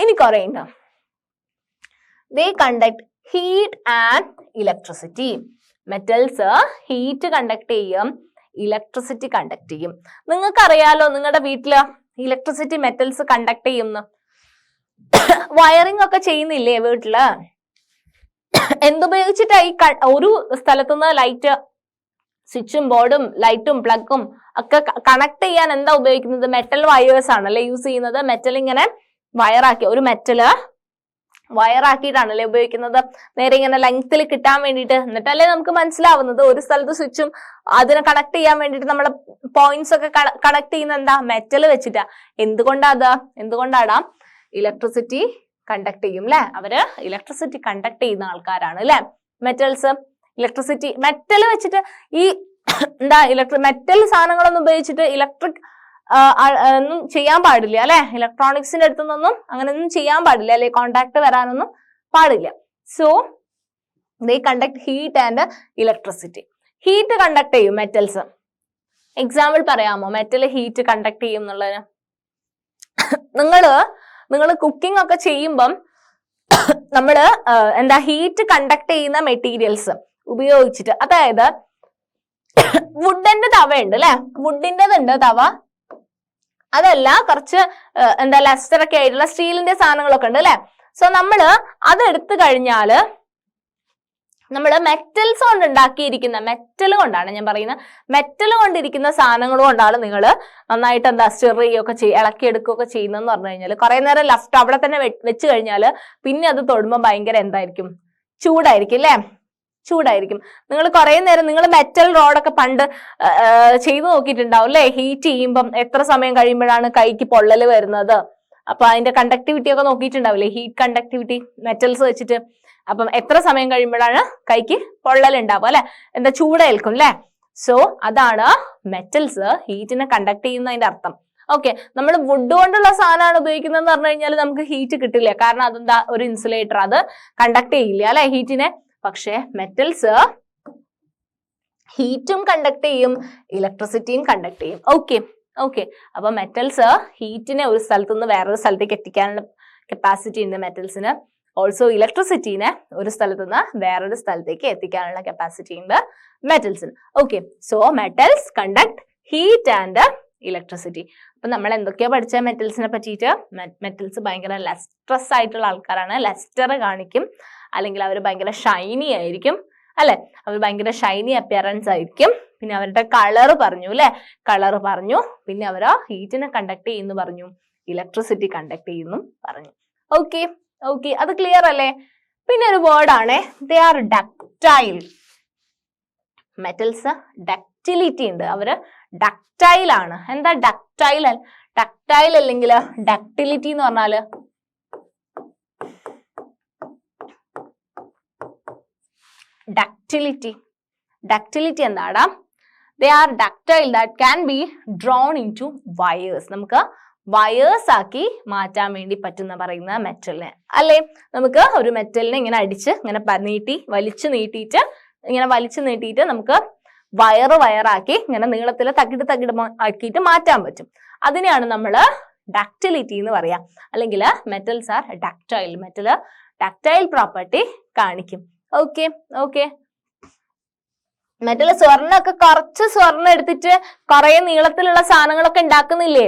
ഇനി കുറെ ഉണ്ട്. They conduct heat and electricity. Metals heat conduct ചെയ്യും, ഇലക്ട്രിസിറ്റി കണ്ടക്ട് ചെയ്യും. നിങ്ങൾക്കറിയാലോ നിങ്ങളുടെ വീട്ടില് ഇലക്ട്രിസിറ്റി മെറ്റൽസ് കണ്ടക്ട് ചെയ്യുന്നു. വയറിംഗ് ഒക്കെ ചെയ്യുന്നില്ലേ വീട്ടില്? എന്തുപയോഗിച്ചിട്ടാ ഈ ഒരു സ്ഥലത്തുനിന്ന് ലൈറ്റ്, സ്വിച്ചും ബോർഡും ലൈറ്റും പ്ലഗും ഒക്കെ കണക്ട് ചെയ്യാൻ എന്താ ഉപയോഗിക്കുന്നത്? മെറ്റൽ വയേഴ്സ് ആണല്ലേ യൂസ് ചെയ്യുന്നത്. മെറ്റൽ ഇങ്ങനെ വയറാക്കി, ഒരു മെറ്റല് വയറാക്കിയിട്ടാണല്ലേ ഉപയോഗിക്കുന്നത്, നേരെ ഇങ്ങനെ ലെങ്ത്തിൽ കിട്ടാൻ വേണ്ടിയിട്ട്. എന്നിട്ടല്ലേ നമുക്ക് മനസ്സിലാവുന്നത്. ഒരു സ്ഥലത്ത് സ്വിച്ചും അതിനെ കണക്ട് ചെയ്യാൻ വേണ്ടിയിട്ട് നമ്മളെ പോയിന്റ്സ് ഒക്കെ കണക്ട് ചെയ്യുന്ന എന്താ? മെറ്റൽ വെച്ചിട്ടാ. എന്തുകൊണ്ടാടാ? ഇലക്ട്രിസിറ്റി കണ്ടക്ട് ചെയ്യും അല്ലെ? അവര് ഇലക്ട്രിസിറ്റി കണ്ടക്ട് ചെയ്യുന്ന ആൾക്കാരാണ് അല്ലെ മെറ്റൽസ്. ഇലക്ട്രിസിറ്റി മെറ്റൽ വെച്ചിട്ട് ഈ മെറ്റൽ സാധനങ്ങളൊന്നും ഉപയോഗിച്ചിട്ട് ഇലക്ട്രിക് ഒന്നും ചെയ്യാൻ പാടില്ല അല്ലെ? ഇലക്ട്രോണിക്സിന്റെ അടുത്തുനിന്നൊന്നും അങ്ങനെയൊന്നും ചെയ്യാൻ പാടില്ല അല്ലെ? കോണ്ടാക്ട് വരാനൊന്നും പാടില്ല. So they conduct heat and electricity. Heat conduct ചെയ്യും മെറ്റൽസ്. എക്സാമ്പിൾ പറയാമോ മെറ്റൽ ഹീറ്റ് കണ്ടക്ട് ചെയ്യും എന്നുള്ളതിന്? നിങ്ങൾ കുക്കിംഗ് ഒക്കെ ചെയ്യുമ്പം നമ്മള് ഹീറ്റ് കണ്ടക്ട് ചെയ്യുന്ന മെറ്റീരിയൽസ് ഉപയോഗിച്ചിട്ട്, അതായത് വുഡിന്റെ തവ ഉണ്ട് അല്ലെ? വുഡിന്റെതുണ്ട് തവ, അതല്ല കുറച്ച് ലെസ്റ്റർ ഒക്കെ ആയിട്ടുള്ള സ്റ്റീലിന്റെ സാധനങ്ങളൊക്കെ ഉണ്ട് അല്ലെ? സോ നമ്മള് അതെടുത്തു കഴിഞ്ഞാല് നമ്മള് മെറ്റൽസ് കൊണ്ട് ഉണ്ടാക്കിയിരിക്കുന്ന, മെറ്റൽ കൊണ്ടാണ് ഞാൻ പറയുന്നത്, മെറ്റൽ കൊണ്ടിരിക്കുന്ന സാധനങ്ങൾ കൊണ്ടാണ് നിങ്ങൾ നന്നായിട്ട് സ്റ്റിർ ചെയ്യുകയൊക്കെ ഇളക്കിയെടുക്കുകയൊക്കെ ചെയ്യുന്നതെന്ന് പറഞ്ഞു കഴിഞ്ഞാൽ കുറെ നേരം ലെഫ്റ്റ് അവിടെ തന്നെ വെച്ച് കഴിഞ്ഞാൽ പിന്നെ അത് തൊടുമ്പോൾ ഭയങ്കര എന്തായിരിക്കും? ചൂടായിരിക്കും അല്ലെ? ചൂടായിരിക്കും. നിങ്ങൾ കുറെ നേരം നിങ്ങൾ മെറ്റൽ റോഡൊക്കെ പണ്ട് ചെയ്തു നോക്കിയിട്ടുണ്ടാവും അല്ലെ? ഹീറ്റ് ചെയ്യുമ്പം എത്ര സമയം കഴിയുമ്പോഴാണ് കൈക്ക് പൊള്ളല് വരുന്നത്? അപ്പൊ അതിന്റെ കണ്ടക്ടിവിറ്റി ഒക്കെ നോക്കിയിട്ടുണ്ടാവില്ലേ? ഹീറ്റ് കണ്ടക്ടിവിറ്റി മെറ്റൽസ് വെച്ചിട്ട്. അപ്പം എത്ര സമയം കഴിയുമ്പോഴാണ് കൈക്ക് പൊള്ളൽ ഉണ്ടാവുക അല്ലെ? ചൂടേൽക്കും അല്ലെ? സോ അതാണ് മെറ്റൽസ് ഹീറ്റിനെ കണ്ടക്ട് ചെയ്യുന്നതിന്റെ അർത്ഥം. ഓക്കെ, നമ്മൾ വുഡ് കൊണ്ടുള്ള സാധനമാണ് ഉപയോഗിക്കുന്നതെന്ന് പറഞ്ഞു കഴിഞ്ഞാൽ നമുക്ക് ഹീറ്റ് കിട്ടില്ല. കാരണം അതെന്താ? ഒരു ഇൻസുലേറ്റർ, അത് കണ്ടക്ട് ചെയ്യില്ല അല്ലെ ഹീറ്റിനെ. പക്ഷെ മെറ്റൽസ് ഹീറ്റും കണ്ടക്ട് ചെയ്യും, ഇലക്ട്രിസിറ്റിയും കണ്ടക്ട് ചെയ്യും. ഓക്കെ അപ്പൊ മെറ്റൽസ് ഹീറ്റിനെ ഒരു സ്ഥലത്തു നിന്ന് വേറൊരു സ്ഥലത്തേക്ക് എത്തിക്കാനുള്ള കപ്പാസിറ്റി ഉണ്ട് മെറ്റൽസിന്. ഓൾസോ ഇലക്ട്രിസിറ്റീനെ ഒരു സ്ഥലത്തു നിന്ന് വേറൊരു സ്ഥലത്തേക്ക് എത്തിക്കാനുള്ള കപ്പാസിറ്റി ഉണ്ട് മെറ്റൽസിന്. Okay, so metals conduct heat and electricity. അപ്പൊ നമ്മൾ എന്തൊക്കെയാ പഠിച്ച മെറ്റൽസിനെ പറ്റിയിട്ട്? മെറ്റൽസ് ഭയങ്കര ലസ്ട്രസ് ആയിട്ടുള്ള ആൾക്കാരാണ്. ലസ്റ്റർ കാണിക്കും, അല്ലെങ്കിൽ അവർ ഭയങ്കര ഷൈനി ആയിരിക്കും അല്ലെ? അവർ ഭയങ്കര ഷൈനി അപ്പിയറൻസ് ആയിരിക്കും. പിന്നെ അവരുടെ കളർ പറഞ്ഞു അല്ലെ? കളർ പറഞ്ഞു. പിന്നെ അവർ ഹീറ്റിനെ കണ്ടക്ട് ചെയ്യുന്നു പറഞ്ഞു, ഇലക്ട്രിസിറ്റി കണ്ടക്ട് ചെയ്യുന്നു പറഞ്ഞു. ഓക്കെ അത് ക്ലിയർ അല്ലേ? പിന്നെ ഒരു വേർഡ് ആണ്, they R ductile. Metals ductility ഉണ്ട്, അവര് ഡക്റ്റൈൽ ആണ്. എന്താ ഡക്റ്റൈൽ? ഡക്റ്റൈൽ അല്ലെങ്കിൽ ഡക്റ്റിലിറ്റി എന്ന് പറഞ്ഞാല് ഡക്റ്റിലിറ്റി എന്താടാ? They are ductile that can be drone in to wires. നമുക്ക് വയേഴ്സ് ആക്കി മാറ്റാൻ വേണ്ടി പറ്റുന്ന പറയുന്ന മെറ്റലിനെ അല്ലേ? നമുക്ക് ഒരു മെറ്റലിനെ ഇങ്ങനെ അടിച്ച് ഇങ്ങനെ വലിച്ചു നീട്ടിയിട്ട് നമുക്ക് വയറാക്കി ഇങ്ങനെ നീളത്തിൽ തകിട് ആക്കിയിട്ട് മാറ്റാൻ പറ്റും. അതിനെയാണ് നമ്മൾ ഡക്റ്റിലിറ്റി എന്ന് പറയാം. അല്ലെങ്കിൽ metals are ductile. Metal ductile property കാണിക്കും. ഓക്കെ മെറ്റല് സ്വർണ്ണമൊക്കെ കുറച്ച് സ്വർണ്ണം എടുത്തിട്ട് കുറെ നീളത്തിലുള്ള സാധനങ്ങളൊക്കെ ഉണ്ടാക്കുന്നില്ലേ?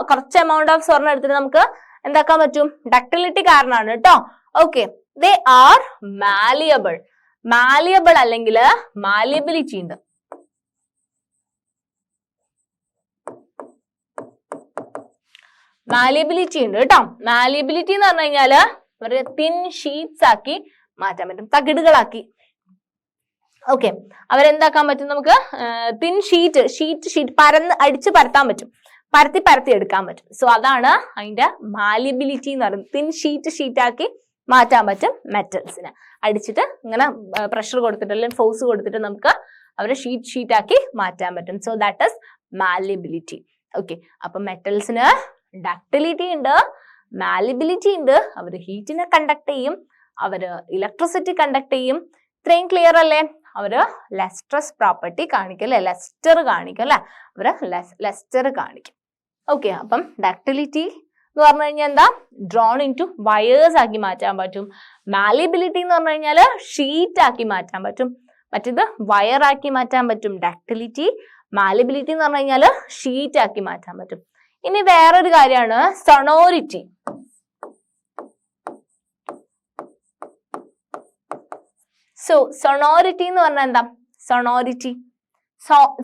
കുറച്ച് എമൗണ്ട് ഓഫ് സ്വർണ്ണം എടുത്തിട്ട് നമുക്ക് എന്താക്കാൻ പറ്റും? ഡക്റ്റിലിറ്റി കാരണമാണ് കേട്ടോ. ഓക്കെ, ദേ ആർ മാലിയബിൾ അല്ലെങ്കിൽ മാലിയബിലിറ്റി ഉണ്ട്. മാലിയബിലിറ്റി ഉണ്ട് കേട്ടോ. മാലിയബിലിറ്റി എന്ന് പറഞ്ഞു കഴിഞ്ഞാല് ഒരു തിൻ ഷീറ്റ്സ് ആക്കി മാറ്റാൻ പറ്റും, തകിടുകളാക്കി. ഓക്കെ, അവരെന്താക്കാൻ പറ്റും? നമുക്ക് തിൻ ഷീറ്റ് അടിച്ച് പരത്താൻ പറ്റും, പരത്തി എടുക്കാൻ പറ്റും. സോ അതാണ് അതിന്റെ മാലിയബിലിറ്റി എന്ന് പറയുന്നത്. തിൻ ഷീറ്റ് ആക്കി മാറ്റാൻ പറ്റും മെറ്റൽസിന്. അടിച്ചിട്ട് ഇങ്ങനെ പ്രഷർ കൊടുത്തിട്ട് അല്ലെങ്കിൽ ഫോഴ്സ് കൊടുത്തിട്ട് നമുക്ക് അവരെ ഷീറ്റ് ആക്കി മാറ്റാൻ പറ്റും. So that is malleability. Okay, അപ്പൊ മെറ്റൽസിന് ഡക്റ്റിലിറ്റി ഉണ്ട്, മാലിയബിലിറ്റി ഉണ്ട്. അവർ ഹീറ്റിനെ കണ്ടക്ട് ചെയ്യും, അവര് ഇലക്ട്രിസിറ്റി കണ്ടക്ട് ചെയ്യും. ഇത്രയും ക്ലിയർ അല്ലേ? അവര് ലസ്ട്രസ് പ്രോപ്പർട്ടി കാണിക്കും അല്ലെ? ലെസ്റ്റർ കാണിക്കും അല്ലെ? അവര് ലെസ്റ്റർ കാണിക്കും. ഓക്കെ, അപ്പം ഡക്റ്റിലിറ്റി, എന്ന് പറഞ്ഞു കഴിഞ്ഞാൽ എന്താ, ഡ്രോൺ ഇൻ ടു വയേഴ്സ് ആക്കി മാറ്റാൻ പറ്റും. മാലിബിലിറ്റി എന്ന് പറഞ്ഞു കഴിഞ്ഞാൽ ഷീറ്റ് ആക്കി മാറ്റാൻ പറ്റും. മറ്റേത് വയർ ആക്കി മാറ്റാൻ പറ്റും. ഡക്റ്റിലിറ്റി, മാലിബിലിറ്റി എന്ന് പറഞ്ഞു കഴിഞ്ഞാൽ ഷീറ്റ് ആക്കി മാറ്റാൻ പറ്റും. ഇനി വേറൊരു കാര്യമാണ് സൊണോരിറ്റി. സോ സൊണോരിറ്റി എന്ന് പറഞ്ഞാൽ എന്താ, സൊണോരിറ്റി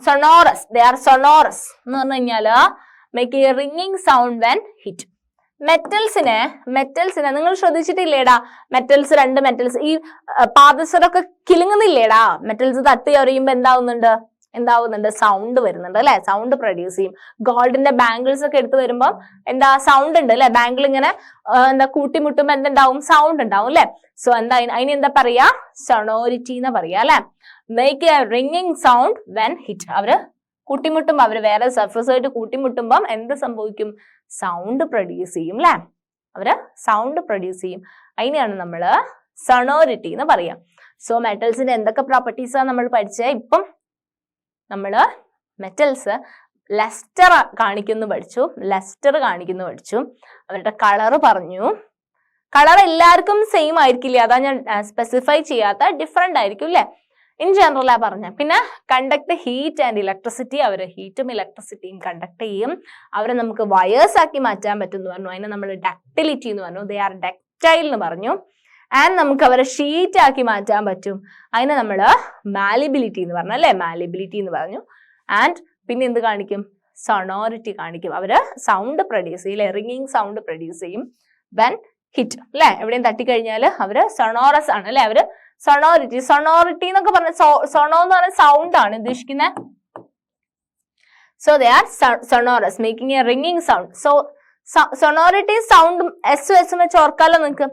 സൊണോറസ്, ദേ ആർ സൊണോറസ് എന്ന് പറഞ്ഞു കഴിഞ്ഞാല് make a ringing sound when hit. മെറ്റൽസിനെ നിങ്ങൾ ശ്രദ്ധിച്ചിട്ടില്ലേടാ, രണ്ട് മെറ്റൽസ് ഈ പാദസരമൊക്കെ കിലുങ്ങുന്നില്ലേടാ, മെറ്റൽസ് തട്ടി എറിയുമ്പോ എന്താവുന്നുണ്ട്, സൗണ്ട് വരുന്നുണ്ട് അല്ലെ, സൗണ്ട് പ്രൊഡ്യൂസ് ചെയ്യും. ഗോൾഡിന്റെ ബാംഗിൾസ് ഒക്കെ എടുത്ത് വരുമ്പോൾ എന്താ, സൗണ്ട് ഉണ്ട് അല്ലെ, ബാംഗിൾ ഇങ്ങനെ കൂട്ടിമുട്ടുമ്പോ എന്തുണ്ടാവും, സൗണ്ട് ഉണ്ടാവും അല്ലെ. സോ അതിനെന്താ പറയാ, സൊണോരിറ്റി എന്ന് പറയാ അല്ലെ. Make a ringing sound when hit. അവര് കൂട്ടിമുട്ടുമ്പോ, അവര് വേറെ സർഫസുമായിട്ട് കൂട്ടിമുട്ടുമ്പം എന്ത് സംഭവിക്കും, സൗണ്ട് പ്രൊഡ്യൂസ് ചെയ്യും അല്ലെ, അവര് സൗണ്ട് പ്രൊഡ്യൂസ് ചെയ്യും. അതിനെയാണ് നമ്മള് സൊണോരിറ്റി എന്ന് പറയാം. സോ മെറ്റൽസിന്റെ എന്തൊക്കെ പ്രോപ്പർട്ടീസാണ് നമ്മൾ പഠിച്ചത്. ഇപ്പം നമ്മള് മെറ്റൽസ് ലസ്റ്റർ കാണിക്കുന്നു പഠിച്ചു, അവരുടെ കളറ് പറഞ്ഞു. കളർ എല്ലാവർക്കും സെയിം ആയിരിക്കില്ല, അതാ ഞാൻ സ്പെസിഫൈ ചെയ്യാത്ത, ഡിഫറെന്റ് ആയിരിക്കും അല്ലെ, ഇൻ ജനറലാ പറഞ്ഞ. പിന്നെ കണ്ടക്ട് ഹീറ്റ് ആൻഡ് ഇലക്ട്രിസിറ്റി, അവര് ഹീറ്റും ഇലക്ട്രിസിറ്റിയും കണ്ടക്ട് ചെയ്യും. അവരെ നമുക്ക് വയേഴ്സ് ആക്കി മാറ്റാൻ പറ്റും എന്ന് പറഞ്ഞു. അതിനെ നമ്മൾ ഡക്റ്റിലിറ്റി എന്ന് പറഞ്ഞു. ദേ ആർ ഡക്റ്റൈൽ എന്ന് പറഞ്ഞു. ആൻഡ് നമുക്ക് അവരെ ഷീറ്റ് ആക്കി മാറ്റാൻ പറ്റും. അതിനെ നമ്മൾ മാലിബിലിറ്റി എന്ന് പറഞ്ഞു അല്ലെ, മാലിബിലിറ്റി എന്ന് പറഞ്ഞു. ആൻഡ് പിന്നെ എന്ത് കാണിക്കും, സൊണോറിറ്റി കാണിക്കും. അവര് സൗണ്ട് പ്രൊഡ്യൂസ് ചെയ്യും, റിംഗിങ് സൗണ്ട് പ്രൊഡ്യൂസ് ചെയ്യും വെൻ ഹിറ്റ് അല്ലെ. എവിടെയും തട്ടിക്കഴിഞ്ഞാൽ അവര് സൊണോറസ് ആണ് അല്ലെ, അവര് സൊണോറിറ്റി എന്നൊക്കെ പറഞ്ഞ, സൊണോ എന്ന് പറഞ്ഞ സൗണ്ട് ആണ് ഉദ്ദേശിക്കുന്നത്. So they are sonorous, making a ringing sound. So sonority സൗണ്ടും എസും വെച്ച് ഓർക്കാലോ നിങ്ങൾക്ക്.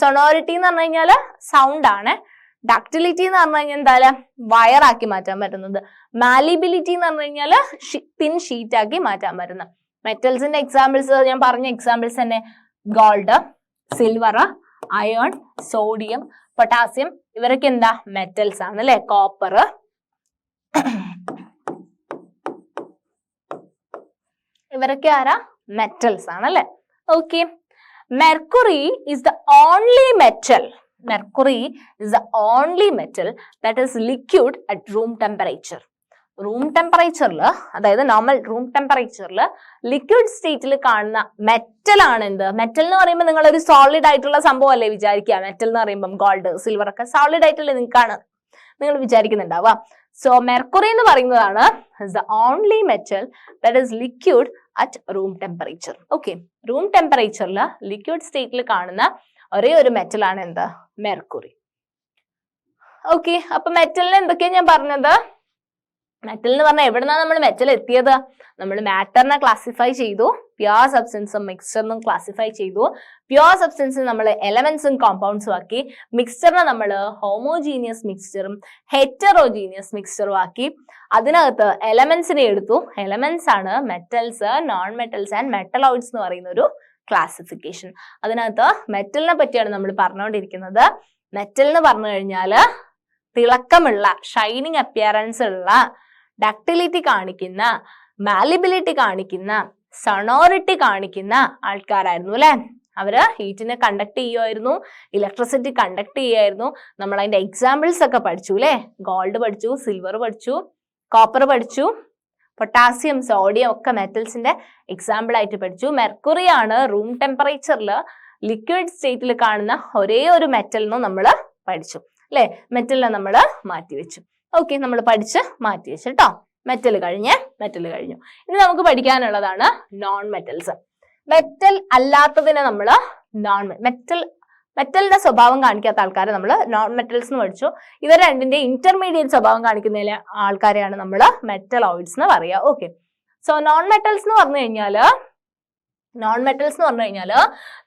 സൊണോറിറ്റി എന്ന് പറഞ്ഞു കഴിഞ്ഞാല് സൗണ്ട് ആണ്. ഡക്റ്റിലിറ്റി എന്ന് പറഞ്ഞു കഴിഞ്ഞാൽ എന്താ, വയറാക്കി മാറ്റാൻ പറ്റുന്നത്. മാലിബിലിറ്റി എന്ന് പറഞ്ഞു കഴിഞ്ഞാല് തിൻ ഷീറ്റ് ആക്കി മാറ്റാൻ പറ്റുന്നത്. മെറ്റൽസിന്റെ എക്സാമ്പിൾസ് ഞാൻ പറഞ്ഞ എക്സാമ്പിൾസ് തന്നെ, gold, silver, iron, sodium, potassium, ഇവരൊക്കെ എന്താ, മെറ്റൽസ് ആണ് അല്ലെ. കോപ്പർ, ഇവരൊക്കെ ആരാ, മെറ്റൽസ് ആണ് അല്ലെ. Okay. Mercury is the only metal that is liquid at room temperature. Room ടെമ്പറേച്ചറിൽ, അതായത് നോർമൽ റൂം ടെമ്പറേച്ചറിൽ ലിക്വിഡ് സ്റ്റേറ്റിൽ കാണുന്ന മെറ്റൽ ആണ് എന്ത്. മെറ്റൽ എന്ന് പറയുമ്പോൾ നിങ്ങൾ ഒരു സോളിഡ് ആയിട്ടുള്ള സംഭവം അല്ലേ വിചാരിക്കുക. മെറ്റൽ എന്ന് പറയുമ്പോൾ ഗോൾഡ്, സിൽവർ ഒക്കെ സോളിഡ് ആയിട്ടുള്ള നിങ്ങൾ വിചാരിക്കുന്നുണ്ടാവുക. സോ മെർക്കുറി എന്ന് പറയുന്നതാണ് the only metal that is liquid at room temperature. Okay, room ടെമ്പറേച്ചറിൽ ലിക്വിഡ് സ്റ്റേറ്റിൽ കാണുന്ന ഒരേ ഒരു മെറ്റൽ ആണ് എന്ത്, മെർക്കുറി. ഓക്കെ, അപ്പൊ മെറ്റലിന് എന്തൊക്കെയാ ഞാൻ പറഞ്ഞത്. മെറ്റൽ എന്ന് പറഞ്ഞാൽ എവിടുന്നാണ് നമ്മൾ മെറ്റൽ എത്തിയത്. നമ്മൾ മാറ്ററിനെ ക്ലാസിഫൈ ചെയ്തു, പ്യുവർ സബ്സ്റ്റൻസും മിക്സ്ചറിനും ക്ലാസിഫൈ ചെയ്തു. പ്യുവർ സബ്സ്റ്റൻസിന് നമ്മൾ എലമെന്റ്സും കോമ്പൗണ്ട്സും ആക്കി. മിക്സ്ചറിനെ നമ്മൾ ഹോമോജീനിയസ് മിക്സ്ചറും ഹെറ്ററോജീനിയസ് മിക്സ്ചറും ആക്കി. അതിനകത്ത് എലമെന്റ്സിനെ എടുത്തു. എലമെന്റ്സ് ആണ് metals, non metals and metalloids എന്ന് പറയുന്ന ഒരു ക്ലാസിഫിക്കേഷൻ. അതിനകത്ത് മെറ്റലിനെ പറ്റിയാണ് നമ്മൾ പറഞ്ഞുകൊണ്ടിരിക്കുന്നത്. മെറ്റൽ എന്ന് പറഞ്ഞു കഴിഞ്ഞാല് തിളക്കമുള്ള, ഷൈനിങ് അപ്പിയറൻസ് ഉള്ള, ഡക്റ്റിലിറ്റി കാണിക്കുന്ന, മാലിബിലിറ്റി കാണിക്കുന്ന, സൊണോറിറ്റി കാണിക്കുന്ന ആൾക്കാരായിരുന്നു അല്ലെ. അവര് ഹീറ്റിനെ കണ്ടക്ട് ചെയ്യുമായിരുന്നു, ഇലക്ട്രിസിറ്റി കണ്ടക്ട് ചെയ്യായിരുന്നു. നമ്മൾ അതിന്റെ എക്സാമ്പിൾസ് ഒക്കെ പഠിച്ചു അല്ലെ. ഗോൾഡ് പഠിച്ചു, സിൽവർ പഠിച്ചു, കോപ്പർ പഠിച്ചു, പൊട്ടാസ്യം, സോഡിയം ഒക്കെ മെറ്റൽസിന്റെ എക്സാമ്പിൾ ആയിട്ട് പഠിച്ചു. മെർക്കുറി ആണ് റൂം ടെമ്പറേച്ചറിൽ ലിക്വിഡ് സ്റ്റേറ്റിൽ കാണുന്ന ഒരേ ഒരു മെറ്റൽ എന്നും നമ്മൾ പഠിച്ചു അല്ലെ. മെറ്റലിനെ നമ്മൾ മാറ്റിവെച്ചു. ഓക്കെ, നമ്മൾ പഠിച്ച് മാറ്റിവെച്ചു കേട്ടോ. മെറ്റൽ കഴിഞ്ഞു. ഇനി നമുക്ക് പഠിക്കാനുള്ളതാണ് നോൺ മെറ്റൽസ്. മെറ്റൽ അല്ലാത്തതിനെ നമ്മൾ മെറ്റലിന്റെ സ്വഭാവം കാണിക്കാത്ത ആൾക്കാരെ നമ്മൾ നോൺ മെറ്റൽസ് എന്ന് പഠിച്ചു. ഇവർ രണ്ടിന്റെ ഇന്റർമീഡിയറ്റ് സ്വഭാവം കാണിക്കുന്ന ആൾക്കാരെയാണ് നമ്മൾ മെറ്റലോയിഡ്സ് എന്ന് പറയുക. ഓക്കെ, സോ നോൺ മെറ്റൽസ് എന്ന് പറഞ്ഞു കഴിഞ്ഞാല്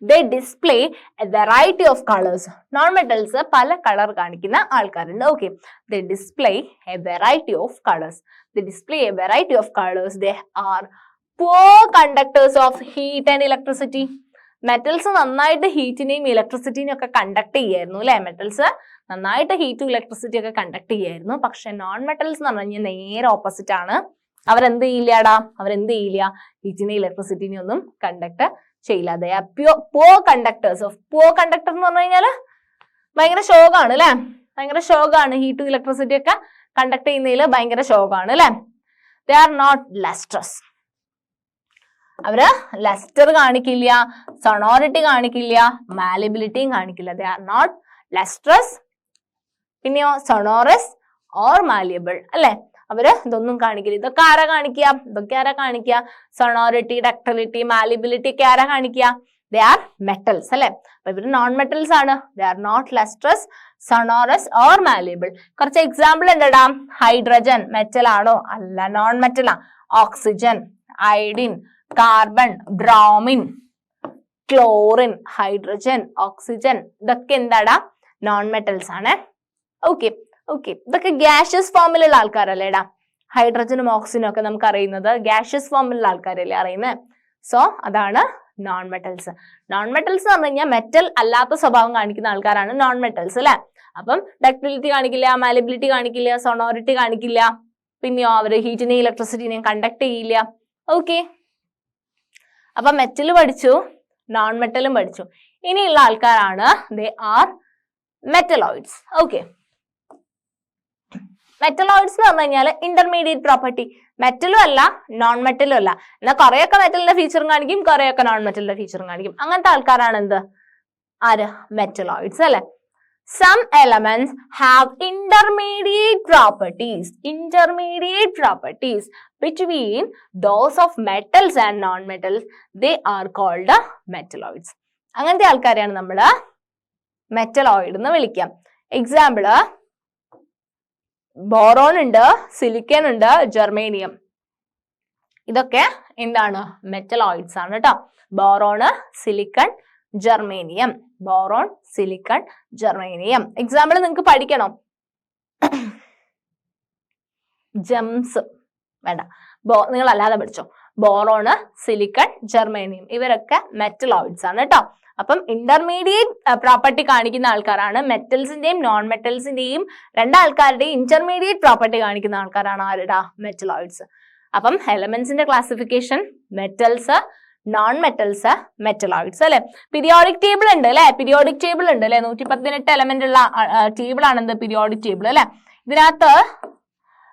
they display a variety of colors. Non metals പല കളർ കാണിക്കുന്ന ആൾക്കാരുണ്ട്. Okay, they display a variety of colors. They are poor conductors of heat and electricity. Metals നന്നായിട്ട് ഹീറ്റിനെയും ഇലക്ട്രിസിറ്റിനെയും ഒക്കെ കണ്ടക്ട് ചെയ്യായിരുന്നു അല്ലെ. മെറ്റൽസ് നന്നായിട്ട് ഹീറ്റും ഇലക്ട്രിസിറ്റി ഒക്കെ കണ്ടക്ട് ചെയ്യായിരുന്നു. പക്ഷെ നോൺ മെറ്റൽസ് എന്ന് പറഞ്ഞു കഴിഞ്ഞാൽ നേരെ ഓപ്പോസിറ്റ് ആണ്. അവരെന്ത് ചെയ്യില്ല, ഹീറ്റിനെ ഇലക്ട്രിസിറ്റിനെ ഒന്നും കണ്ടക്ട് ചെയ്യില്ല. They are poor conductors. Of poor conductor എന്ന് പറഞ്ഞു കഴിഞ്ഞാൽ ഭയങ്കര ശോകമാണ് അല്ലെ, ഭയങ്കര ശോകമാണ്. ഹീറ്റ് ടു ഇലക്ട്രിസിറ്റി ഒക്കെ കണ്ടക്ട് ചെയ്യുന്നതിൽ ഭയങ്കര ശോകമാണ് അല്ലെ. They are not lustrous. അവര് ലസ്റ്റർ കാണിക്കില്ല, സൊണോറിറ്റി കാണിക്കില്ല, മാലിബിലിറ്റിയും കാണിക്കില്ല. ദേ ആർ നോട്ട് ലസ്ട്രസ്, പിന്നെയോ സൊണോറസ് ഓർ മാലിയബിൾ അല്ലെ. അവര് ഇതൊന്നും കാണിക്കില്ല. ഇതൊക്കെ ആരാ കാണിക്കുക? സൊണോറിറ്റി, ഡക്ടിലിറ്റി, മാലിബിലിറ്റി ഒക്കെ ആരാ കാണിക്കുക? ദേ ആർ മെറ്റൽസ് അല്ലെ. അപ്പൊ ഇവര് നോൺ മെറ്റൽസ് ആണ്. They are not lustrous, sonorous or malleable. കുറച്ച് എക്സാമ്പിൾ ഉണ്ടടാ. ഹൈഡ്രജൻ മെറ്റൽ ആണോ? അല്ല, നോൺ മെറ്റലാ. Oxygen, iodine, carbon, bromine, chlorine, hydrogen, oxygen, ഇതൊക്കെ എന്താടാ? നോൺ മെറ്റൽസ് ആണ്. ഓക്കെ, ഇതൊക്കെ ഗ്യാഷ്യസ് ഫോമിലുള്ള ആൾക്കാരല്ലേടാ. ഹൈഡ്രജനും ഓക്സിജനും ഒക്കെ നമുക്ക് അറിയുന്നത് ഗ്യാഷ്യസ് ഫോമിലുള്ള ആൾക്കാരല്ലേ അറിയുന്നത്. സോ അതാണ് നോൺ മെറ്റൽസ്. നോൺ മെറ്റൽസ് എന്ന് പറഞ്ഞു കഴിഞ്ഞാൽ മെറ്റൽ അല്ലാത്ത സ്വഭാവം കാണിക്കുന്ന ആൾക്കാരാണ് നോൺ മെറ്റൽസ് അല്ലെ. അപ്പം ഡക്ടിലിറ്റി കാണിക്കില്ല, മാലിബിലിറ്റി കാണിക്കില്ല, സൊണോറിറ്റി കാണിക്കില്ല, പിന്നെയോ അവര് ഹീറ്റിനെയും ഇലക്ട്രിസിറ്റിനെയും കണ്ടക്ട് ചെയ്യില്ല. ഓക്കെ, അപ്പൊ മെറ്റൽ പഠിച്ചു, നോൺ മെറ്റലും പഠിച്ചു. ഇനിയുള്ള ആൾക്കാരാണ് they are metalloids. Okay, metalloids എന്ന് പറഞ്ഞു കഴിഞ്ഞാൽ ഇന്റർമീഡിയറ്റ് പ്രോപ്പർട്ടി. മെറ്റലും അല്ല, നോൺ മെറ്റലും അല്ല. എന്നാൽ കുറെയൊക്കെ മെറ്റലിന്റെ ഫീച്ചറും കാണിക്കും, കുറെയൊക്കെ നോൺ മെറ്റലിന്റെ ഫീച്ചറും കാണിക്കും. അങ്ങനത്തെ ആൾക്കാരാണ് എന്ത്? ആര്? മെറ്റലോയിഡ്സ് അല്ലെ. Some elements have intermediate properties between those of metals and non-metals. They are called metalloids. അങ്ങനത്തെ ആൾക്കാരെയാണ് നമ്മൾ മെറ്റലോയിഡ് എന്ന് വിളിക്കാം. എക്സാമ്പിൾ ബോറോൺ ഉണ്ട്, സിലിക്കൺ ഉണ്ട്, ജെർമേനിയം. ഇതൊക്കെ എന്താണ്? മെറ്റലോയിഡ്സ് ആണ് കേട്ടോ. Boron, silicon, germanium. Boron, silicon, germanium. Example നിങ്ങൾക്ക് പഠിക്കണം. ജെംസ് വേണ്ട, നിങ്ങൾ അല്ലാതെ പഠിച്ചോ. ബോറോണ്, സിലിക്കൺ, ജെർമേനിയം, ഇവരൊക്കെ മെറ്റലോയിഡ്സ് ആണ് കേട്ടോ. അപ്പം ഇന്റർമീഡിയറ്റ് പ്രോപ്പർട്ടി കാണിക്കുന്ന ആൾക്കാരാണ്. മെറ്റൽസിന്റെയും നോൺ മെറ്റൽസിന്റെയും രണ്ടാൾക്കാരുടെയും ഇന്റർമീഡിയറ്റ് പ്രോപ്പർട്ടി കാണിക്കുന്ന ആൾക്കാരാണ് ആരുടാ? മെറ്റലോയിഡ്സ്. അപ്പം എലമെന്റ്സിന്റെ classification metals, non metals, metalloids അല്ലെ. പീരിയോഡിക് ടേബിൾ ഉണ്ട് അല്ലെ. 118 എലമെന്റ് ഉള്ള ടേബിൾ ആണ് എന്ത്? പീരിയോഡിക് ടേബിൾ അല്ലെ. ഇതിനകത്ത്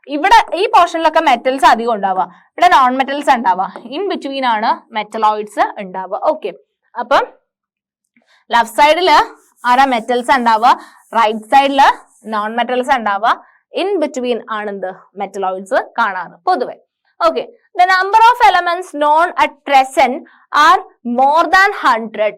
ഇവിടെ ഈ പോർഷനിലൊക്കെ മെറ്റൽസ് അധികം ഉണ്ടാവുക, ഇവിടെ നോൺ മെറ്റൽസ് ഉണ്ടാവുക. ഇൻ ബിറ്റ്വീൻ ആണ് മെറ്റലോയിഡ്സ് ഉണ്ടാവുക. ഓക്കെ, അപ്പം ലെഫ്റ്റ് സൈഡില് ആരാ? മെറ്റൽസ് ഉണ്ടാവുക. റൈറ്റ് സൈഡില് നോൺ മെറ്റൽസ് ഉണ്ടാവുക. ഇൻ ബിറ്റ്വീൻ ആണെന്ത്? മെറ്റലോയിഡ്സ് കാണാറ് പൊതുവെ. Okay, the number of elements known at present are more than 100.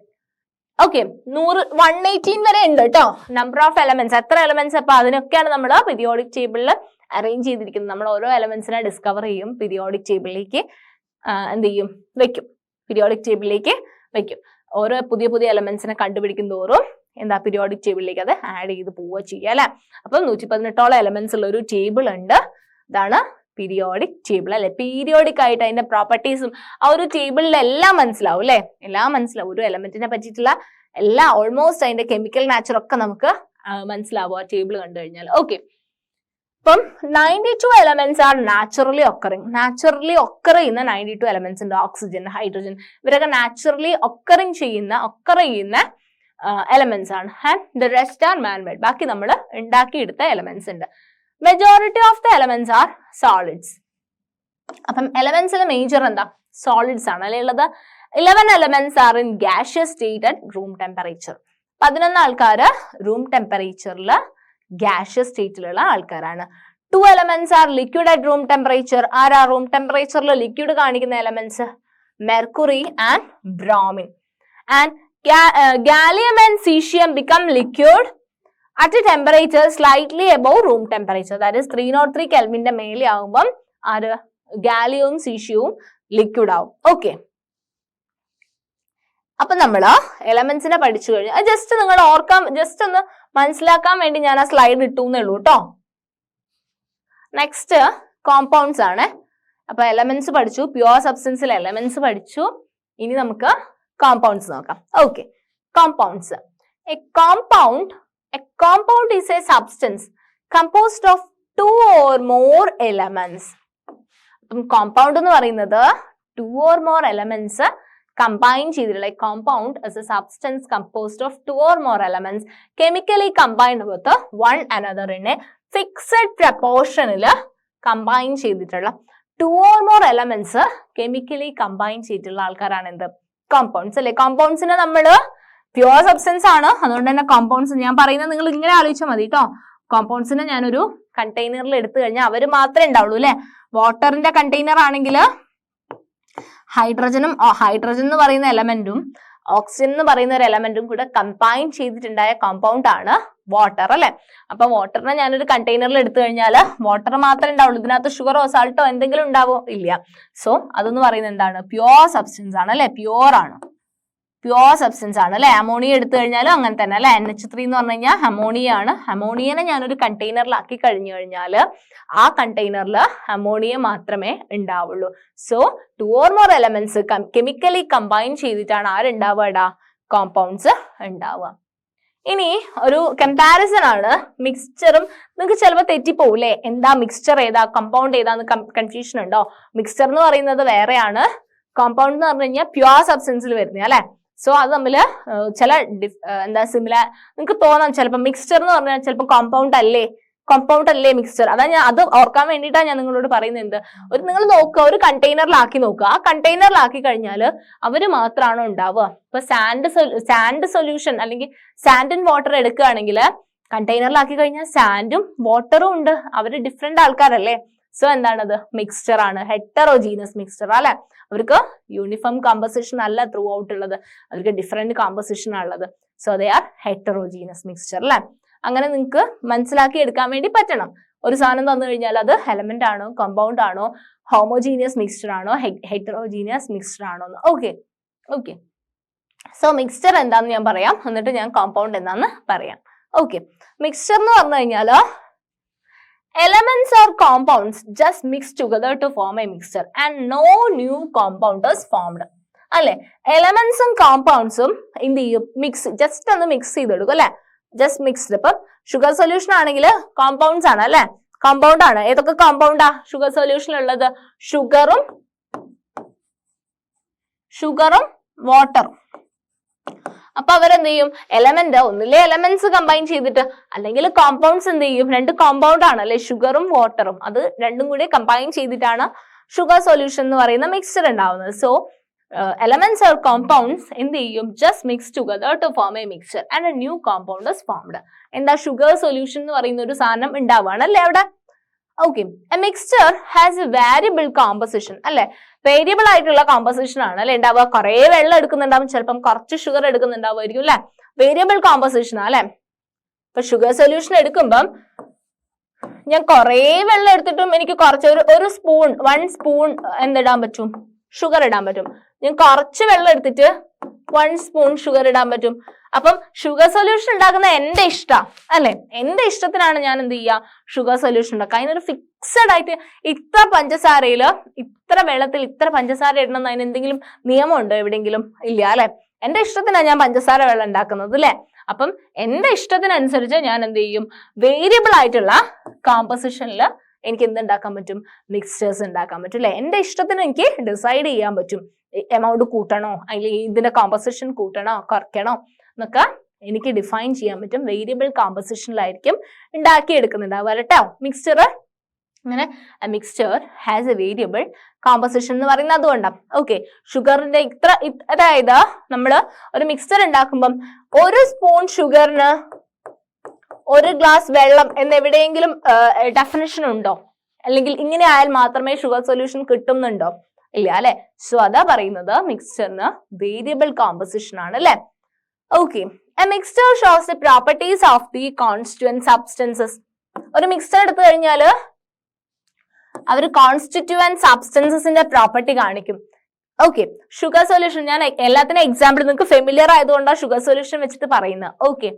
Okay, 118 വരെ ഉണ്ട് കേട്ടോ നമ്പർ ഓഫ് എലമെന്റ്സ്. എത്ര എലമെന്റ്സ്? അപ്പൊ അതിനൊക്കെയാണ് നമ്മൾ പീരിയോഡിക് ടേബിളിൽ അറേഞ്ച് ചെയ്തിരിക്കുന്നത്. നമ്മൾ ഓരോ എലമെന്റ്സിനെ ഡിസ്കവർ ചെയ്യും, പീരിയോഡിക് ടേബിളിലേക്ക് എന്ത് ചെയ്യും? വെക്കും. പീരിയോഡിക് ടേബിളിലേക്ക് വെക്കും. ഓരോ പുതിയ എലമെന്റ്സിനെ കണ്ടുപിടിക്കും തോറും എന്താ? പീരിയോഡിക് ടേബിളിലേക്ക് അത് ആഡ് ചെയ്ത് പോവുക ചെയ്യുക അല്ലെ. അപ്പം 118ഓളം എലമെന്റ്സ് ഉള്ള ഒരു ടേബിൾ ഉണ്ട്. ഇതാണ് പീരിയോഡിക് ടേബിൾ അല്ലെ. പീരിയോഡിക് ആയിട്ട് അതിന്റെ പ്രോപ്പർട്ടീസും ആ ഒരു ടേബിളിൽ എല്ലാം മനസ്സിലാവും അല്ലെ. എല്ലാം മനസ്സിലാവും. ഒരു എലമെന്റിനെ പറ്റിയിട്ടുള്ള എല്ലാ ഓൾമോസ്റ്റ് അതിന്റെ കെമിക്കൽ നാച്ചർ ഒക്കെ നമുക്ക് മനസ്സിലാവും ആ ടേബിൾ കണ്ടു കഴിഞ്ഞാൽ. ഓക്കെ, അപ്പം 92 elements are naturally occurring. Naturally occur ചെയ്യുന്ന 92 എലമെന്റ്സ് ഉണ്ട്. ഓക്സിജൻ, ഹൈഡ്രജൻ, ഇവരൊക്കെ നാച്ചുറലി ഒക്കർ ചെയ്യുന്ന എലമെന്റ്സ് ആണ്. And the rest are man made. ബാക്കി നമ്മൾ ഉണ്ടാക്കിയെടുത്ത എലമെന്റ്സ് ഉണ്ട്. Majority of the elements are solids. അപ്പം എലമെന്റ്സിൽ മേജർ എന്താ? സോളിഡ്സ് ആണ് അല്ലെ ഉള്ളത്. 11 elements are in gaseous state at room temperature. 11 ആൾക്കാര് റൂം ടെമ്പറേച്ചറിൽ ഗ്യാഷ്യസ് സ്റ്റേറ്റിലുള്ള ആൾക്കാരാണ്. 2 elements are liquid at room temperature. ആരാ റൂം ടെമ്പറേച്ചറിൽ ലിക്വിഡ് കാണിക്കുന്ന elements? Mercury and bromine. And gallium and caesium become liquid at a temperature slightly above room temperature. That is 303 Kelvinന്റെ മേലെ ആകുമ്പം ആര്? ഗാലിയവും സീഷ്യവും ലിക്വിഡ് ആവും. ഓക്കെ, അപ്പൊ നമ്മള് എലമെന്റ്സിനെ പഠിച്ചു കഴിഞ്ഞാൽ ജസ്റ്റ് നിങ്ങൾ ഓർക്കാൻ, ജസ്റ്റ് ഒന്ന് മനസ്സിലാക്കാൻ വേണ്ടി ഞാൻ ആ സ്ലൈഡ് ഇട്ടു എന്നേ ഉള്ളൂ കേട്ടോ. നെക്സ്റ്റ് കോമ്പൗണ്ട്സ് ആണ്. അപ്പൊ എലമെന്റ്സ് പഠിച്ചു, പ്യുവർ സബ്സ്റ്റൻസിൽ എലമെന്റ്സ് പഠിച്ചു. ഇനി നമുക്ക് കോമ്പൗണ്ട്സ് നോക്കാം. Okay, compounds. A compound is a substance composed of 2 or more elements. Compound എന്ന് പറയുന്നത് 2 or more elements കമ്പൈൻ ചെയ്തിട്ടുള്ള compound is a substance composed of 2 or more elements chemically combined with one another in a fixed പ്രപ്പോർഷനിൽ combine ചെയ്തിട്ടുള്ള 2 or more elements chemically combine ചെയ്തിട്ടുള്ള ആൾക്കാരാണ് എന്ത്? Compounds അല്ലെ. കോമ്പൗണ്ട്സിനെ നമ്മൾ പ്യുവർ സബ്സ്റ്റൻസ് ആണ്, അതുകൊണ്ട് തന്നെ കോമ്പൗണ്ട്സ് ഞാൻ പറയുന്നത് നിങ്ങൾ ഇങ്ങനെ ആലോചിച്ചാൽ മതി കേട്ടോ. കോമ്പൗണ്ട്സിനെ ഞാനൊരു കണ്ടെയ്നറിൽ എടുത്തു കഴിഞ്ഞാൽ അവർ മാത്രമേ ഉണ്ടാവുള്ളൂ അല്ലെ. വാട്ടറിന്റെ കണ്ടെയ്നർ ആണെങ്കിൽ ഹൈഡ്രജൻ എന്ന് പറയുന്ന എലമെന്റും ഓക്സിജൻ എന്ന് പറയുന്ന ഒരു എലമെന്റും കൂടെ കമ്പൈൻ ചെയ്തിട്ടുണ്ടായ കോമ്പൗണ്ട് ആണ് വാട്ടർ അല്ലെ. അപ്പൊ വാട്ടറിനെ ഞാനൊരു കണ്ടെയ്നറിൽ എടുത്തു കഴിഞ്ഞാൽ വാട്ടർ മാത്രമേ ഉണ്ടാവുള്ളൂ, ഇതിനകത്ത് ഷുഗറോ സാൾട്ടോ എന്തെങ്കിലും ഉണ്ടാവോ? ഇല്ല. സോ അതെന്ന് പറയുന്നത് എന്താണ്? പ്യുവർ സബ്സ്റ്റൻസ് ആണ് അല്ലെ, പ്യുവർ ആണ്, പ്യുവർ സബ്സ്റ്റൻസ് ആണ് അല്ലെ. അമോണിയ എടുത്തു കഴിഞ്ഞാലും അങ്ങനെ തന്നെ അല്ലെ. NH3 എന്ന് പറഞ്ഞു കഴിഞ്ഞാൽ അമോണിയ ആണ്. അമോണിയനെ ഞാനൊരു കണ്ടെയ്നറിലാക്കി കഴിഞ്ഞു കഴിഞ്ഞാൽ ആ കണ്ടെയ്നറിൽ അമോണിയ മാത്രമേ ഉണ്ടാവുള്ളൂ. So 2 or more elements chemically combine ചെയ്തിട്ടാണ് ആരുണ്ടാവുക? കോമ്പൗണ്ട്സ് ഉണ്ടാവുക. ഇനി ഒരു കമ്പാരിസൺ ആണ് മിക്സ്ചറും. നിങ്ങൾക്ക് ചിലപ്പോൾ തെറ്റിപ്പോകൂലേ, എന്താ മിക്സ്ചർ ഏതാ കമ്പൗണ്ട് ഏതാന്ന് കൺഫ്യൂഷൻ ഉണ്ടോ? മിക്സ്ചർ എന്ന് പറയുന്നത് വേറെയാണ്, കോമ്പൗണ്ട് എന്ന് പറഞ്ഞു കഴിഞ്ഞാൽ പ്യുവർ സബ്സ്റ്റൻസിൽ വരുന്നത് അല്ലെ. സോ അത് തമ്മിൽ ചില സിമിലർ നിങ്ങൾക്ക് തോന്നാം. ചിലപ്പോൾ മിക്സ്ചർ എന്ന് പറഞ്ഞാൽ ചിലപ്പോൾ കോമ്പൗണ്ട് അല്ലേ മിക്സ്ചർ. അത് ഓർക്കാൻ വേണ്ടിയിട്ടാണ് ഞാൻ നിങ്ങളോട് പറയുന്നത്. എന്ത് നിങ്ങൾ നോക്കുക, ഒരു കണ്ടെയ്നറിലാക്കി നോക്കുക. ആ കണ്ടെയ്നറിലാക്കി കഴിഞ്ഞാൽ അവര് മാത്രമാണോ ഉണ്ടാവുക? ഇപ്പൊ സാൻഡ് സൊല്യൂഷൻ അല്ലെങ്കിൽ സാൻഡ് ആൻഡ് വാട്ടർ എടുക്കുകയാണെങ്കിൽ കണ്ടെയ്നറിലാക്കി കഴിഞ്ഞാൽ സാൻഡും വാട്ടറും ഉണ്ട്, അവര് ഡിഫറെന്റ് ആൾക്കാരല്ലേ. സോ എന്താണത്? മിക്സ്ചർ ആണ്, ഹെറ്ററോജീനസ് മിക്സ്ചർ അല്ലെ. അവർക്ക് യൂണിഫോം കോമ്പസിഷൻ അല്ല ത്രൂ ഔട്ട് ഉള്ളത്, അവർക്ക് ഡിഫറെന്റ് കോമ്പസിഷൻ ഉള്ളത്. So they R heterogeneous mixture അല്ലെ. അങ്ങനെ നിങ്ങൾക്ക് മനസ്സിലാക്കി എടുക്കാൻ വേണ്ടി പറ്റണം. ഒരു സാധനം തന്നു കഴിഞ്ഞാൽ അത് എലമെന്റ് ആണോ, കോമ്പൗണ്ട് ആണോ, ഹോമോജീനിയസ് മിക്സ്ചർ ആണോ, ഹെറ്ററോജീനിയസ് മിക്സ്ചർ ആണോ എന്ന്. ഓക്കെ. സോ മിക്സ്ചർ എന്താന്ന് ഞാൻ പറയാം, എന്നിട്ട് ഞാൻ കോമ്പൗണ്ട് എന്താന്ന് പറയാം. ഓക്കെ, മിക്സ്ചർ എന്ന് പറഞ്ഞു കഴിഞ്ഞാൽ elements or compounds just mix together to form a mixture and no new compound is formed. അല്ലെ, എലമെന്റ്സും കോമ്പൗണ്ട്സും എന്ത് ചെയ്യും? ജസ്റ്റ് ഒന്ന് മിക്സ് ചെയ്തെടുക്കും അല്ലെ. Just mixed. ഇപ്പൊ ഷുഗർ സൊല്യൂഷൻ ആണെങ്കിൽ കോമ്പൗണ്ട്സ് ആണ് അല്ലെ, കോമ്പൗണ്ട് ആണ്. ഏതൊക്കെ കോമ്പൗണ്ടാ ഷുഗർ സൊല്യൂഷൻ ഉള്ളത്? ഷുഗറും വാട്ടറും. അപ്പൊ അവരെന്ത് ചെയ്യും? എലമെന്റ് ഒന്നിലെ എലമെന്റ്സ് കമ്പൈൻ ചെയ്തിട്ട്, അല്ലെങ്കിൽ കോമ്പൗണ്ട്സ് എന്ത് ചെയ്യും? 2 കോമ്പൗണ്ട് ആണ് അല്ലെ, ഷുഗറും വാട്ടറും. അത് രണ്ടും കൂടി കമ്പൈൻ ചെയ്തിട്ടാണ് ഷുഗർ സൊല്യൂഷൻ എന്ന് പറയുന്ന മിക്സ്ചർ ഉണ്ടാവുന്നത്. സോ elements or compounds എന്ത് ചെയ്യും? Just mix together to form a mixture and a new compound is formed. എന്താ? ഷുഗർ സൊല്യൂഷൻ എന്ന് പറയുന്ന ഒരു സാധനം ഉണ്ടാവുകയാണ് അല്ലെ അവിടെ. Okay, a mixture has a variable composition അല്ലെ. വേരിയബിൾ ആയിട്ടുള്ള കോമ്പസിഷൻ ആണ് അല്ലെ ഉണ്ടാവുക. കുറെ വെള്ളം എടുക്കുന്നുണ്ടാവും, ചിലപ്പം കുറച്ച് ഷുഗർ എടുക്കുന്നുണ്ടാവുമായിരിക്കും അല്ലെ. വേരിയബിൾ കോമ്പസിഷൻ അല്ലെ. ഇപ്പൊ ഷുഗർ സൊല്യൂഷൻ എടുക്കുമ്പം ഞാൻ കുറെ വെള്ളം എടുത്തിട്ടും എനിക്ക് കുറച്ച് ഒരു സ്പൂൺ 1 സ്പൂൺ എന്തിടാൻ പറ്റും? ഷുഗർ ഇടാൻ പറ്റും. ഞാൻ കുറച്ച് വെള്ളം എടുത്തിട്ട് 1 സ്പൂൺ ഷുഗർ ഇടാൻ പറ്റും. അപ്പം ഷുഗർ സൊല്യൂഷൻ ഉണ്ടാക്കുന്ന എന്റെ ഇഷ്ടം അല്ലെ. എന്റെ ഇഷ്ടത്തിനാണ് ഞാൻ എന്ത് ചെയ്യുക? ഷുഗർ സൊല്യൂഷൻ ഉണ്ടാക്കുക. അതിനൊരു ഫിക്സഡ് ആയിട്ട് ഇത്ര പഞ്ചസാരയില് ഇത്ര വെള്ളത്തിൽ ഇത്ര പഞ്ചസാര ഇടണം എന്ന് അതിന് എന്തെങ്കിലും നിയമമുണ്ടോ എവിടെയെങ്കിലും? ഇല്ല അല്ലെ. എന്റെ ഇഷ്ടത്തിനാണ് ഞാൻ പഞ്ചസാര വെള്ളം ഉണ്ടാക്കുന്നത് അല്ലെ. അപ്പം എന്റെ ഇഷ്ടത്തിനനുസരിച്ച് ഞാൻ എന്ത് ചെയ്യും? വേരിയബിൾ ആയിട്ടുള്ള കോമ്പസിഷനിൽ എനിക്ക് എന്തുണ്ടാക്കാൻ പറ്റും? മിക്സ്ചേഴ്സ് ഉണ്ടാക്കാൻ പറ്റും അല്ലെ. എന്റെ ഇഷ്ടത്തിന് എനിക്ക് ഡിസൈഡ് ചെയ്യാൻ പറ്റും. എമൗണ്ട് കൂട്ടണോ, അല്ലെങ്കിൽ ഇതിന്റെ കോമ്പസിഷൻ കൂട്ടണോ കുറയ്ക്കണോ എന്നൊക്കെ എനിക്ക് ഡിഫൈൻ ചെയ്യാൻ പറ്റും. വേരിയബിൾ കോമ്പസിഷനിലായിരിക്കും ഉണ്ടാക്കിയെടുക്കുന്നുണ്ടാവുക കേട്ടോ മിക്സ്ചർ. അങ്ങനെ mixture has a variable composition എന്ന് പറയുന്നത് അതുകൊണ്ടാണ്. ഓക്കെ, ഷുഗറിന്റെ അതായത് നമ്മൾ ഒരു മിക്സ്ചർ ഉണ്ടാക്കുമ്പം 1 സ്പൂൺ ഷുഗറിന് 1 ഗ്ലാസ് വെള്ളം എന്നെവിടെയെങ്കിലും ഡെഫിനിഷൻ ഉണ്ടോ? അല്ലെങ്കിൽ ഇങ്ങനെ ആയാൽ മാത്രമേ ഷുഗർ സൊല്യൂഷൻ കിട്ടുന്നുണ്ടോ? ഇല്ല അല്ലെ. സോ അതാ പറയുന്നത് മിക്സ്ചറിന് വേരിയബിൾ കോമ്പസിഷൻ ആണ് അല്ലെ. Okay, a mixture shows the properties of the constituent substances. ഒരു മിക്സ്ചർ എടുത്തു കഴിഞ്ഞാല് അവർ കോൺസ്റ്റിറ്റ്യൂവന്റ് സബ്സ്റ്റൻസസിന്റെ പ്രോപ്പർട്ടി കാണിക്കും. ഓക്കെ, ഷുഗർ സൊല്യൂഷൻ ഞാൻ എല്ലാത്തിനും എക്സാമ്പിൾ നിങ്ങൾക്ക് ഫെമിലിയർ ആയതുകൊണ്ടാണ് ഷുഗർ സൊല്യൂഷൻ വെച്ചിട്ട് പറയുന്നത്. ഓക്കെ,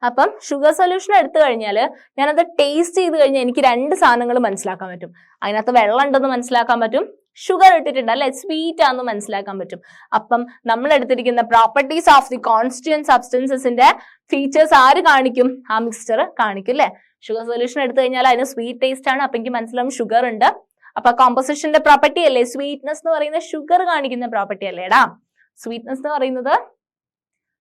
അപ്പം ഷുഗർ സൊല്യൂഷൻ എടുത്തു കഴിഞ്ഞാൽ ഞാനത് ടേസ്റ്റ് ചെയ്ത് കഴിഞ്ഞാൽ എനിക്ക് 2 സാധനങ്ങൾ മനസ്സിലാക്കാൻ പറ്റും. അതിനകത്ത് വെള്ളം ഉണ്ടെന്ന് മനസ്സിലാക്കാൻ പറ്റും, ഷുഗർ ഇട്ടിട്ടുണ്ട് അല്ലെ, സ്വീറ്റ് ആണെന്ന് മനസ്സിലാക്കാൻ പറ്റും. അപ്പം നമ്മൾ എടുത്തിരിക്കുന്ന പ്രോപ്പർട്ടീസ് ഓഫ് ദി കോൺസ്റ്റിറ്റ്യൂവന്റ് സബ്സ്റ്റൻസസിന്റെ ഫീച്ചേഴ്സ് ആര് കാണിക്കും? ആ മിക്സ്ചർ കാണിക്കും അല്ലെ. ഷുഗർ സൊല്യൂഷൻ എടുത്തു കഴിഞ്ഞാൽ അതിന് സ്വീറ്റ് ടേസ്റ്റ് ആണ്, അപ്പൊ എനിക്ക് മനസ്സിലാവും ഷുഗർ ഉണ്ട്. അപ്പൊ കോമ്പോസിഷന്റെ പ്രോപ്പർട്ടി അല്ലേ സ്വീറ്റ്നെസ് എന്ന് പറയുന്ന ഷുഗർ കാണിക്കുന്ന പ്രോപ്പർട്ടി അല്ലേടാ. സ്വീറ്റ്നെസ് എന്ന് പറയുന്നത്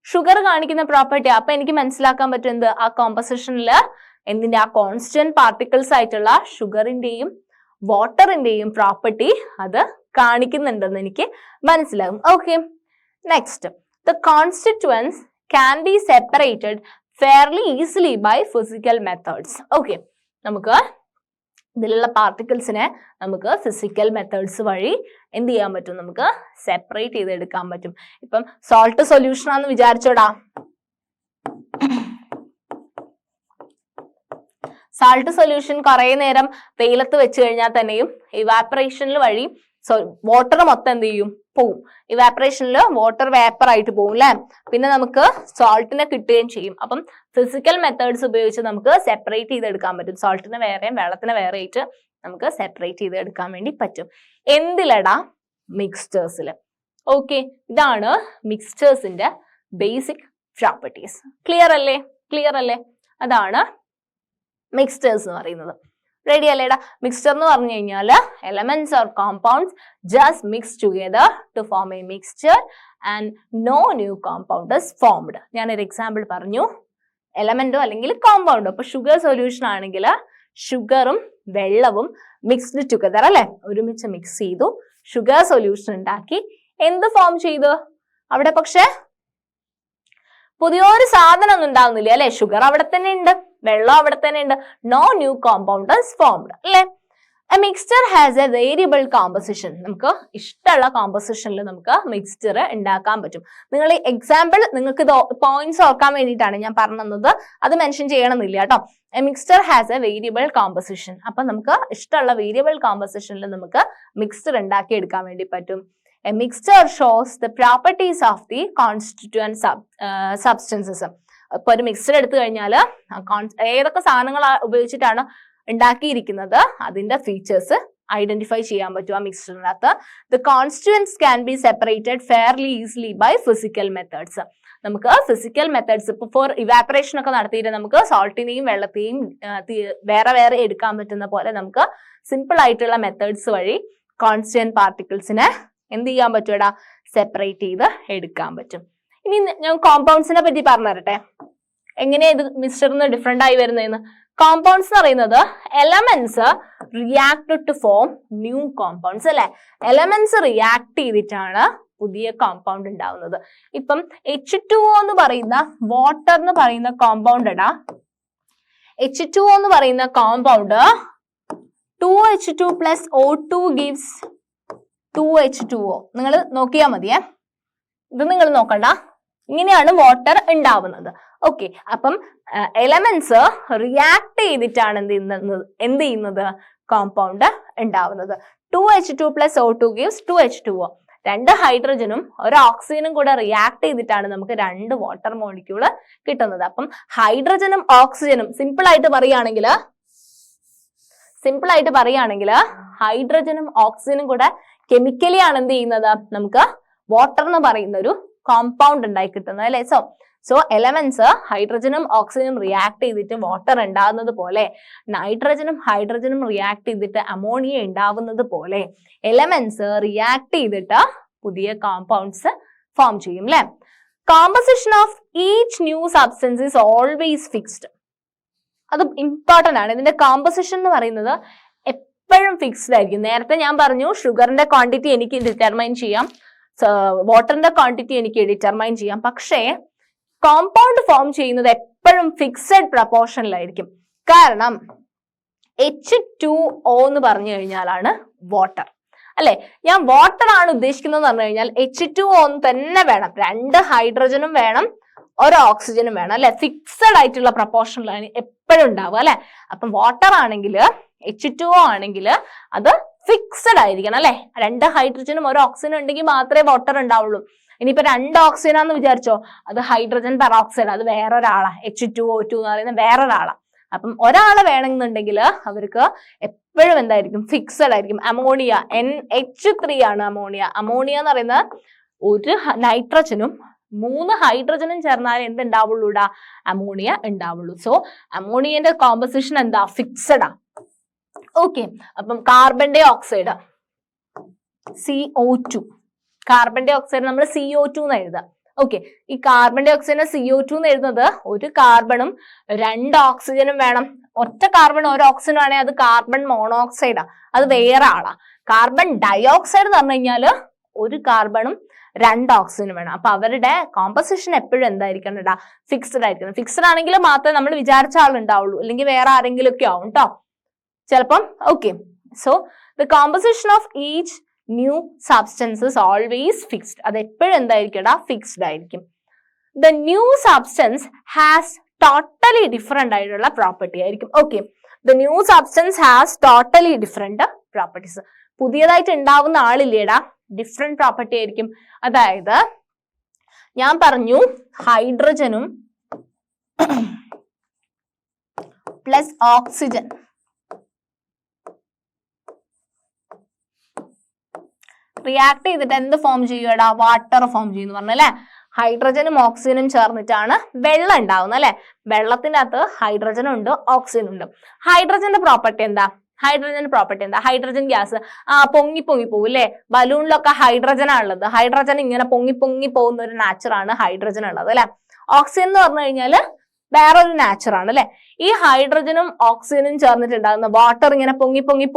ഷുഗർ കാണിക്കുന്ന പ്രോപ്പർട്ടി. അപ്പൊ എനിക്ക് മനസ്സിലാക്കാൻ പറ്റും എന്ത്, ആ കോമ്പസിഷനിൽ എന്തിന്റെ, ആ കോൺസ്റ്റന്റ് പാർട്ടിക്കിൾസ് ആയിട്ടുള്ള ഷുഗറിന്റെയും വാട്ടറിന്റെയും പ്രോപ്പർട്ടി അത് കാണിക്കുന്നുണ്ടെന്ന് എനിക്ക് മനസ്സിലാകും. Okay, next, the constituents can be separated fairly easily by physical methods. Okay, നമുക്ക് ഇതിലുള്ള പാർട്ടിക്കിൾസിനെ നമുക്ക് ഫിസിക്കൽ മെത്തേഡ്സ് വഴി എന്ത് ചെയ്യാൻ പറ്റും, നമുക്ക് സെപ്പറേറ്റ് ചെയ്തെടുക്കാൻ പറ്റും. ഇപ്പം സോൾട്ട് സൊല്യൂഷൻ ആണെന്ന് വിചാരിച്ചോടാ, സാൾട്ട് സൊല്യൂഷൻ കുറെ നേരം വെയിലത്ത് വെച്ച് കഴിഞ്ഞാൽ തന്നെയും ഇവാപ്പറേഷനിൽ വഴി വാട്ടർ മൊത്തം എന്ത് ചെയ്യും, പോവും. ഇവാപ്പറേഷനിൽ വാട്ടർ വേപ്പർ ആയിട്ട് പോകും അല്ലെ. പിന്നെ നമുക്ക് സോൾട്ടിനെ കിട്ടുകയും ചെയ്യും. അപ്പം ഫിസിക്കൽ മെത്തേഡ്സ് ഉപയോഗിച്ച് നമുക്ക് സെപ്പറേറ്റ് ചെയ്തെടുക്കാൻ പറ്റും. സോൾട്ടിനെ വേറെയും വെള്ളത്തിനെ വേറെ ആയിട്ട് നമുക്ക് സെപ്പറേറ്റ് ചെയ്തെടുക്കാൻ വേണ്ടി പറ്റും. എന്തിലടാ, മിക്സ്ചേഴ്സിൽ. ഓക്കെ, ഇതാണ് മിക്സ്ചേഴ്സിന്റെ ബേസിക് പ്രോപ്പർട്ടീസ്. ക്ലിയർ അല്ലേ? അതാണ് മിക്സ്ചേഴ്സ് എന്ന് പറയുന്നത്. റെഡി അല്ലേടാ? മിക്സ്ചർ എന്ന് പറഞ്ഞു കഴിഞ്ഞാൽ elements or compounds just mix together to form a mixture and no new compound is formed. ഞാനൊരു എക്സാമ്പിൾ പറഞ്ഞു, എലമെന്റോ അല്ലെങ്കിൽ കോമ്പൗണ്ടോ. അപ്പൊ ഷുഗർ സൊല്യൂഷൻ ആണെങ്കിൽ ഷുഗറും വെള്ളവും മിക്സ്ഡ് ടുഗെദർ അല്ലെ, ഒരുമിച്ച് മിക്സ് ചെയ്തു, ഷുഗർ സൊല്യൂഷൻ ഉണ്ടാക്കി. എന്ത് ഫോം ചെയ്തു അവിടെ? പക്ഷെ പുതിയൊരു സാധനം ഒന്നും ഉണ്ടാവുന്നില്ല അല്ലെ. ഷുഗർ അവിടെ തന്നെ ഉണ്ട്, വെള്ളം അവിടെ തന്നെ ഉണ്ട്. No new compound is formed അല്ലെ. A mixture has a variable composition. നമുക്ക് ഇഷ്ടമുള്ള കോമ്പസിഷനിൽ നമുക്ക് മിക്സ്ചർ ഉണ്ടാക്കാൻ പറ്റും. നിങ്ങൾ എക്സാമ്പിൾ, നിങ്ങൾക്ക് പോയിന്റ്സ് ഓർക്കാൻ വേണ്ടിയിട്ടാണ് ഞാൻ പറഞ്ഞത്, അത് മെൻഷൻ ചെയ്യണമെന്നില്ല കേട്ടോ. A mixture has a variable composition. അപ്പൊ നമുക്ക് ഇഷ്ടമുള്ള വേരിയബിൾ കോമ്പസിഷനിൽ നമുക്ക് മിക്സ്ചർ ഉണ്ടാക്കി എടുക്കാൻ വേണ്ടി പറ്റും. A mixture shows the properties of the constituent substances. ഇപ്പൊ ഒരു മിക്സ്ചർ എടുത്തു കഴിഞ്ഞാൽ ഏതൊക്കെ സാധനങ്ങൾ ഉപയോഗിച്ചിട്ടാണ് ഉണ്ടാക്കിയിരിക്കുന്നത് അതിന്റെ ഫീച്ചേഴ്സ് ഐഡന്റിഫൈ ചെയ്യാൻ പറ്റും ആ മിക്സ്ചറിനകത്ത്. The constituents can be separated fairly easily by physical methods. നമുക്ക് ഫിസിക്കൽ മെത്തേഡ്സ്, ഇപ്പൊ ഫോർ ഇവാപ്പറേഷൻ ഒക്കെ നടത്തിയിട്ട് നമുക്ക് സോൾട്ടിനെയും വെള്ളത്തെയും വേറെ വേറെ എടുക്കാൻ പറ്റുന്ന പോലെ നമുക്ക് സിമ്പിൾ ആയിട്ടുള്ള മെത്തേഡ്സ് വഴി കോൺസ്റ്റന്റ് പാർട്ടിക്കിൾസിനെ എന്ത് ചെയ്യാൻ പറ്റൂടാ, സെപ്പറേറ്റ് ചെയ്ത് എടുക്കാൻ പറ്റും. ഇനി ഞാൻ കോമ്പൗണ്ട്സിനെ പറ്റി പറഞ്ഞു തരട്ടെ, എങ്ങനെയാ ഇത് മിക്സ്ചറിന് ഡിഫറെന്റ് ആയി വരുന്നതെന്ന്. കോമ്പൗണ്ട്സ് എന്ന് പറയുന്നത് elements react to form new compounds അല്ലെ. എലമെന്റ്സ് റിയാക്ട് ചെയ്തിട്ടാണ് പുതിയ കോമ്പൗണ്ട് ഉണ്ടാവുന്നത്. ഇപ്പം H2O എന്ന് പറയുന്ന വാട്ടർ എന്ന് പറയുന്ന കോമ്പൗണ്ട് ഇടാ. H2O എന്ന് പറയുന്ന compound 2H2 plus O2 gives 2H2O. നിങ്ങൾ നോക്കിയാൽ മതിയേ, ഇത് നിങ്ങൾ നോക്കണ്ട. ഇങ്ങനെയാണ് വാട്ടർ ഉണ്ടാവുന്നത്. ഓക്കെ, അപ്പം എലമെന്റ്സ് റിയാക്ട് ചെയ്തിട്ടാണ് എന്ത് ചെയ്യുന്നത് കോമ്പൗണ്ട് ഉണ്ടാവുന്നത്. 2H2 plus O2 gives 2H2O. 2 ഹൈഡ്രജനും 1 ഓക്സിജനും കൂടെ റിയാക്ട് ചെയ്തിട്ടാണ് നമുക്ക് 2 വാട്ടർ മോളിക്യൂള് കിട്ടുന്നത്. അപ്പം ഹൈഡ്രജനും ഓക്സിജനും സിമ്പിൾ ആയിട്ട് പറയുകയാണെങ്കിൽ ഹൈഡ്രജനും ഓക്സിജനും കൂടെ കെമിക്കലി ആണ് എന്ത് ചെയ്യുന്നത്, നമുക്ക് വാട്ടർ എന്ന് പറയുന്ന ഒരു കോമ്പൗണ്ട് ഉണ്ടായി കിട്ടുന്നത് അല്ലെ. സോ എലമെന്റ്സ് ഹൈഡ്രജനും ഓക്സിജനും റിയാക്ട് ചെയ്തിട്ട് വാട്ടർ ഉണ്ടാകുന്നത് പോലെ, നൈട്രജനും ഹൈഡ്രജനും റിയാക്ട് ചെയ്തിട്ട് അമോണിയ ഉണ്ടാവുന്നത് പോലെ എലമെന്റ്സ് റിയാക്ട് ചെയ്തിട്ട് പുതിയ കോമ്പൗണ്ട്സ് ഫോം ചെയ്യും അല്ലെ. Composition of each new substance is always fixed. അത് ഇമ്പോർട്ടന്റ് ആണ്. ഇതിന്റെ കോമ്പസിഷൻ എന്ന് പറയുന്നത് എപ്പോഴും ഫിക്സ്ഡ് ആയിരിക്കും. നേരത്തെ ഞാൻ പറഞ്ഞു ഷുഗറിന്റെ ക്വാണ്ടിറ്റി എനിക്ക് ഡിറ്റർമൈൻ ചെയ്യാം, വാട്ടറിന്റെ ക്വാണ്ടിറ്റി എനിക്ക് ഡിറ്റർമൈൻ ചെയ്യാം. പക്ഷേ കോമ്പൗണ്ട് ഫോം ചെയ്യുന്നത് എപ്പോഴും ഫിക്സഡ് പ്രപ്പോർഷനിലായിരിക്കും. കാരണം H2O എന്ന് പറഞ്ഞു കഴിഞ്ഞാലാണ് വാട്ടർ അല്ലെ. ഞാൻ വാട്ടർ ആണ് ഉദ്ദേശിക്കുന്നത് പറഞ്ഞു കഴിഞ്ഞാൽ H2O തന്നെ വേണം, 2 ഹൈഡ്രജനും വേണം, 1 ഓക്സിജനും വേണം അല്ലെ. ഫിക്സഡ് ആയിട്ടുള്ള പ്രപ്പോർഷനിലാണ് എപ്പോഴും ഉണ്ടാവുക അല്ലെ. അപ്പം വാട്ടർ ആണെങ്കിൽ H2O ആണെങ്കിൽ അത് ഫിക്സഡ് ആയിരിക്കണം അല്ലെ. 2 ഹൈഡ്രജനും 1 ഓക്സിജനും ഉണ്ടെങ്കിൽ മാത്രമേ വാട്ടർ ഉണ്ടാവുള്ളൂ. ഇനിയിപ്പോ 2 ഓക്സിജൻ ആണെന്ന് വിചാരിച്ചോ, അത് ഹൈഡ്രജൻ പെറോക്സൈഡ്, അത് വേറൊരാളാ. H2O2 എന്ന് പറയുന്നത് വേറൊരാളാ. അപ്പം ഒരാളെ വേണമെന്നുണ്ടെങ്കിൽ അവർക്ക് എപ്പോഴും എന്തായിരിക്കും, ഫിക്സഡ് ആയിരിക്കും. അമോണിയ NH3 ആണ് അമോണിയ. അമോണിയ എന്ന് പറയുന്നത് 1 നൈട്രജനും 3 ഹൈഡ്രജനും ചേർന്നാൽ എന്തുണ്ടാവുള്ളൂടാ, അമോണിയ ഉണ്ടാവുള്ളൂ. സോ അമോണിയന്റെ കോമ്പസിഷൻ എന്താ, ഫിക്സഡാ. ഓക്കെ, അപ്പം carbon dioxide CO2 carbon dioxide നമ്മൾ CO2 എന്ന് എഴുതാം. ഓക്കെ, ഈ കാർബൺ ഡൈ ഓക്സൈഡിനെ CO2 എന്ന് എഴുതുന്നത് ഒരു കാർബണും 2 ഓക്സിജനും വേണം. ഒറ്റ കാർബൺ ഒരു ഓക്സിജൻ ആണെങ്കിൽ അത് കാർബൺ മോണോക്സൈഡാ, അത് വേറെ ആളാ. കാർബൺ ഡൈ ഓക്സൈഡ് എന്ന് പറഞ്ഞു കഴിഞ്ഞാല് ഒരു കാർബണും 2 ഓക്സിജനും വേണം. അപ്പൊ അവരുടെ കോമ്പസിഷൻ എപ്പോഴും എന്തായിരിക്കണം? ഫിക്സ്ഡ് ആയിരിക്കണം. ഫിക്സ്ഡ് ആണെങ്കിൽ മാത്രമേ നമ്മൾ വിചാരിച്ച ആളുണ്ടാവുള്ളൂ, അല്ലെങ്കിൽ വേറെ ആരെങ്കിലും ഒക്കെ ആവും കേട്ടോ ചിലപ്പം. Okay, so the composition of each new substance is always fixed. അത് എപ്പോഴും എന്തായിരിക്കടാ? ഫിക്സ്ഡ് ആയിരിക്കും. The new substance has totally different ആയിട്ടുള്ള പ്രോപ്പർട്ടി ആയിരിക്കും. Okay, the new substance has totally different properties. പുതിയതായിട്ട് ഉണ്ടാവുന്ന ആളില്ലേടാ, ഡിഫറെന്റ് പ്രോപ്പർട്ടി ആയിരിക്കും. അതായത് ഞാൻ പറഞ്ഞു ഹൈഡ്രജനും പ്ലസ് ഓക്സിജൻ റിയാക്ട് ചെയ്തിട്ട് എന്ത് ഫോം ചെയ്യുകടാ? വാട്ടർ ഫോം ചെയ്യുന്നു പറഞ്ഞല്ലേ. ഹൈഡ്രജനും ഓക്സിജനും ചേർന്നിട്ടാണ് വെള്ളം ഉണ്ടാവുന്നത് അല്ലെ. വെള്ളത്തിന്റെ അകത്ത് ഹൈഡ്രജൻ ഉണ്ട്, ഓക്സിജൻ ഉണ്ട്. ഹൈഡ്രജന്റെ പ്രോപ്പർട്ടി എന്താ? ഹൈഡ്രജൻ ഗ്യാസ് പൊങ്ങി പോകും അല്ലെ. ബലൂണിലൊക്കെ ഹൈഡ്രജൻ ആണുള്ളത്. ഹൈഡ്രജൻ ഇങ്ങനെ പൊങ്ങി പോകുന്ന ഒരു നാച്ചറാണ് ഹൈഡ്രജൻ ഉള്ളത് അല്ലെ. ഓക്സിജൻ എന്ന് പറഞ്ഞു കഴിഞ്ഞാല് വേറൊരു നാച്ചറാണ് അല്ലെ. ഈ ഹൈഡ്രജനും ഓക്സിജനും ചേർന്നിട്ടുണ്ടാകുന്ന വാട്ടർ ഇങ്ങനെ പൊങ്ങി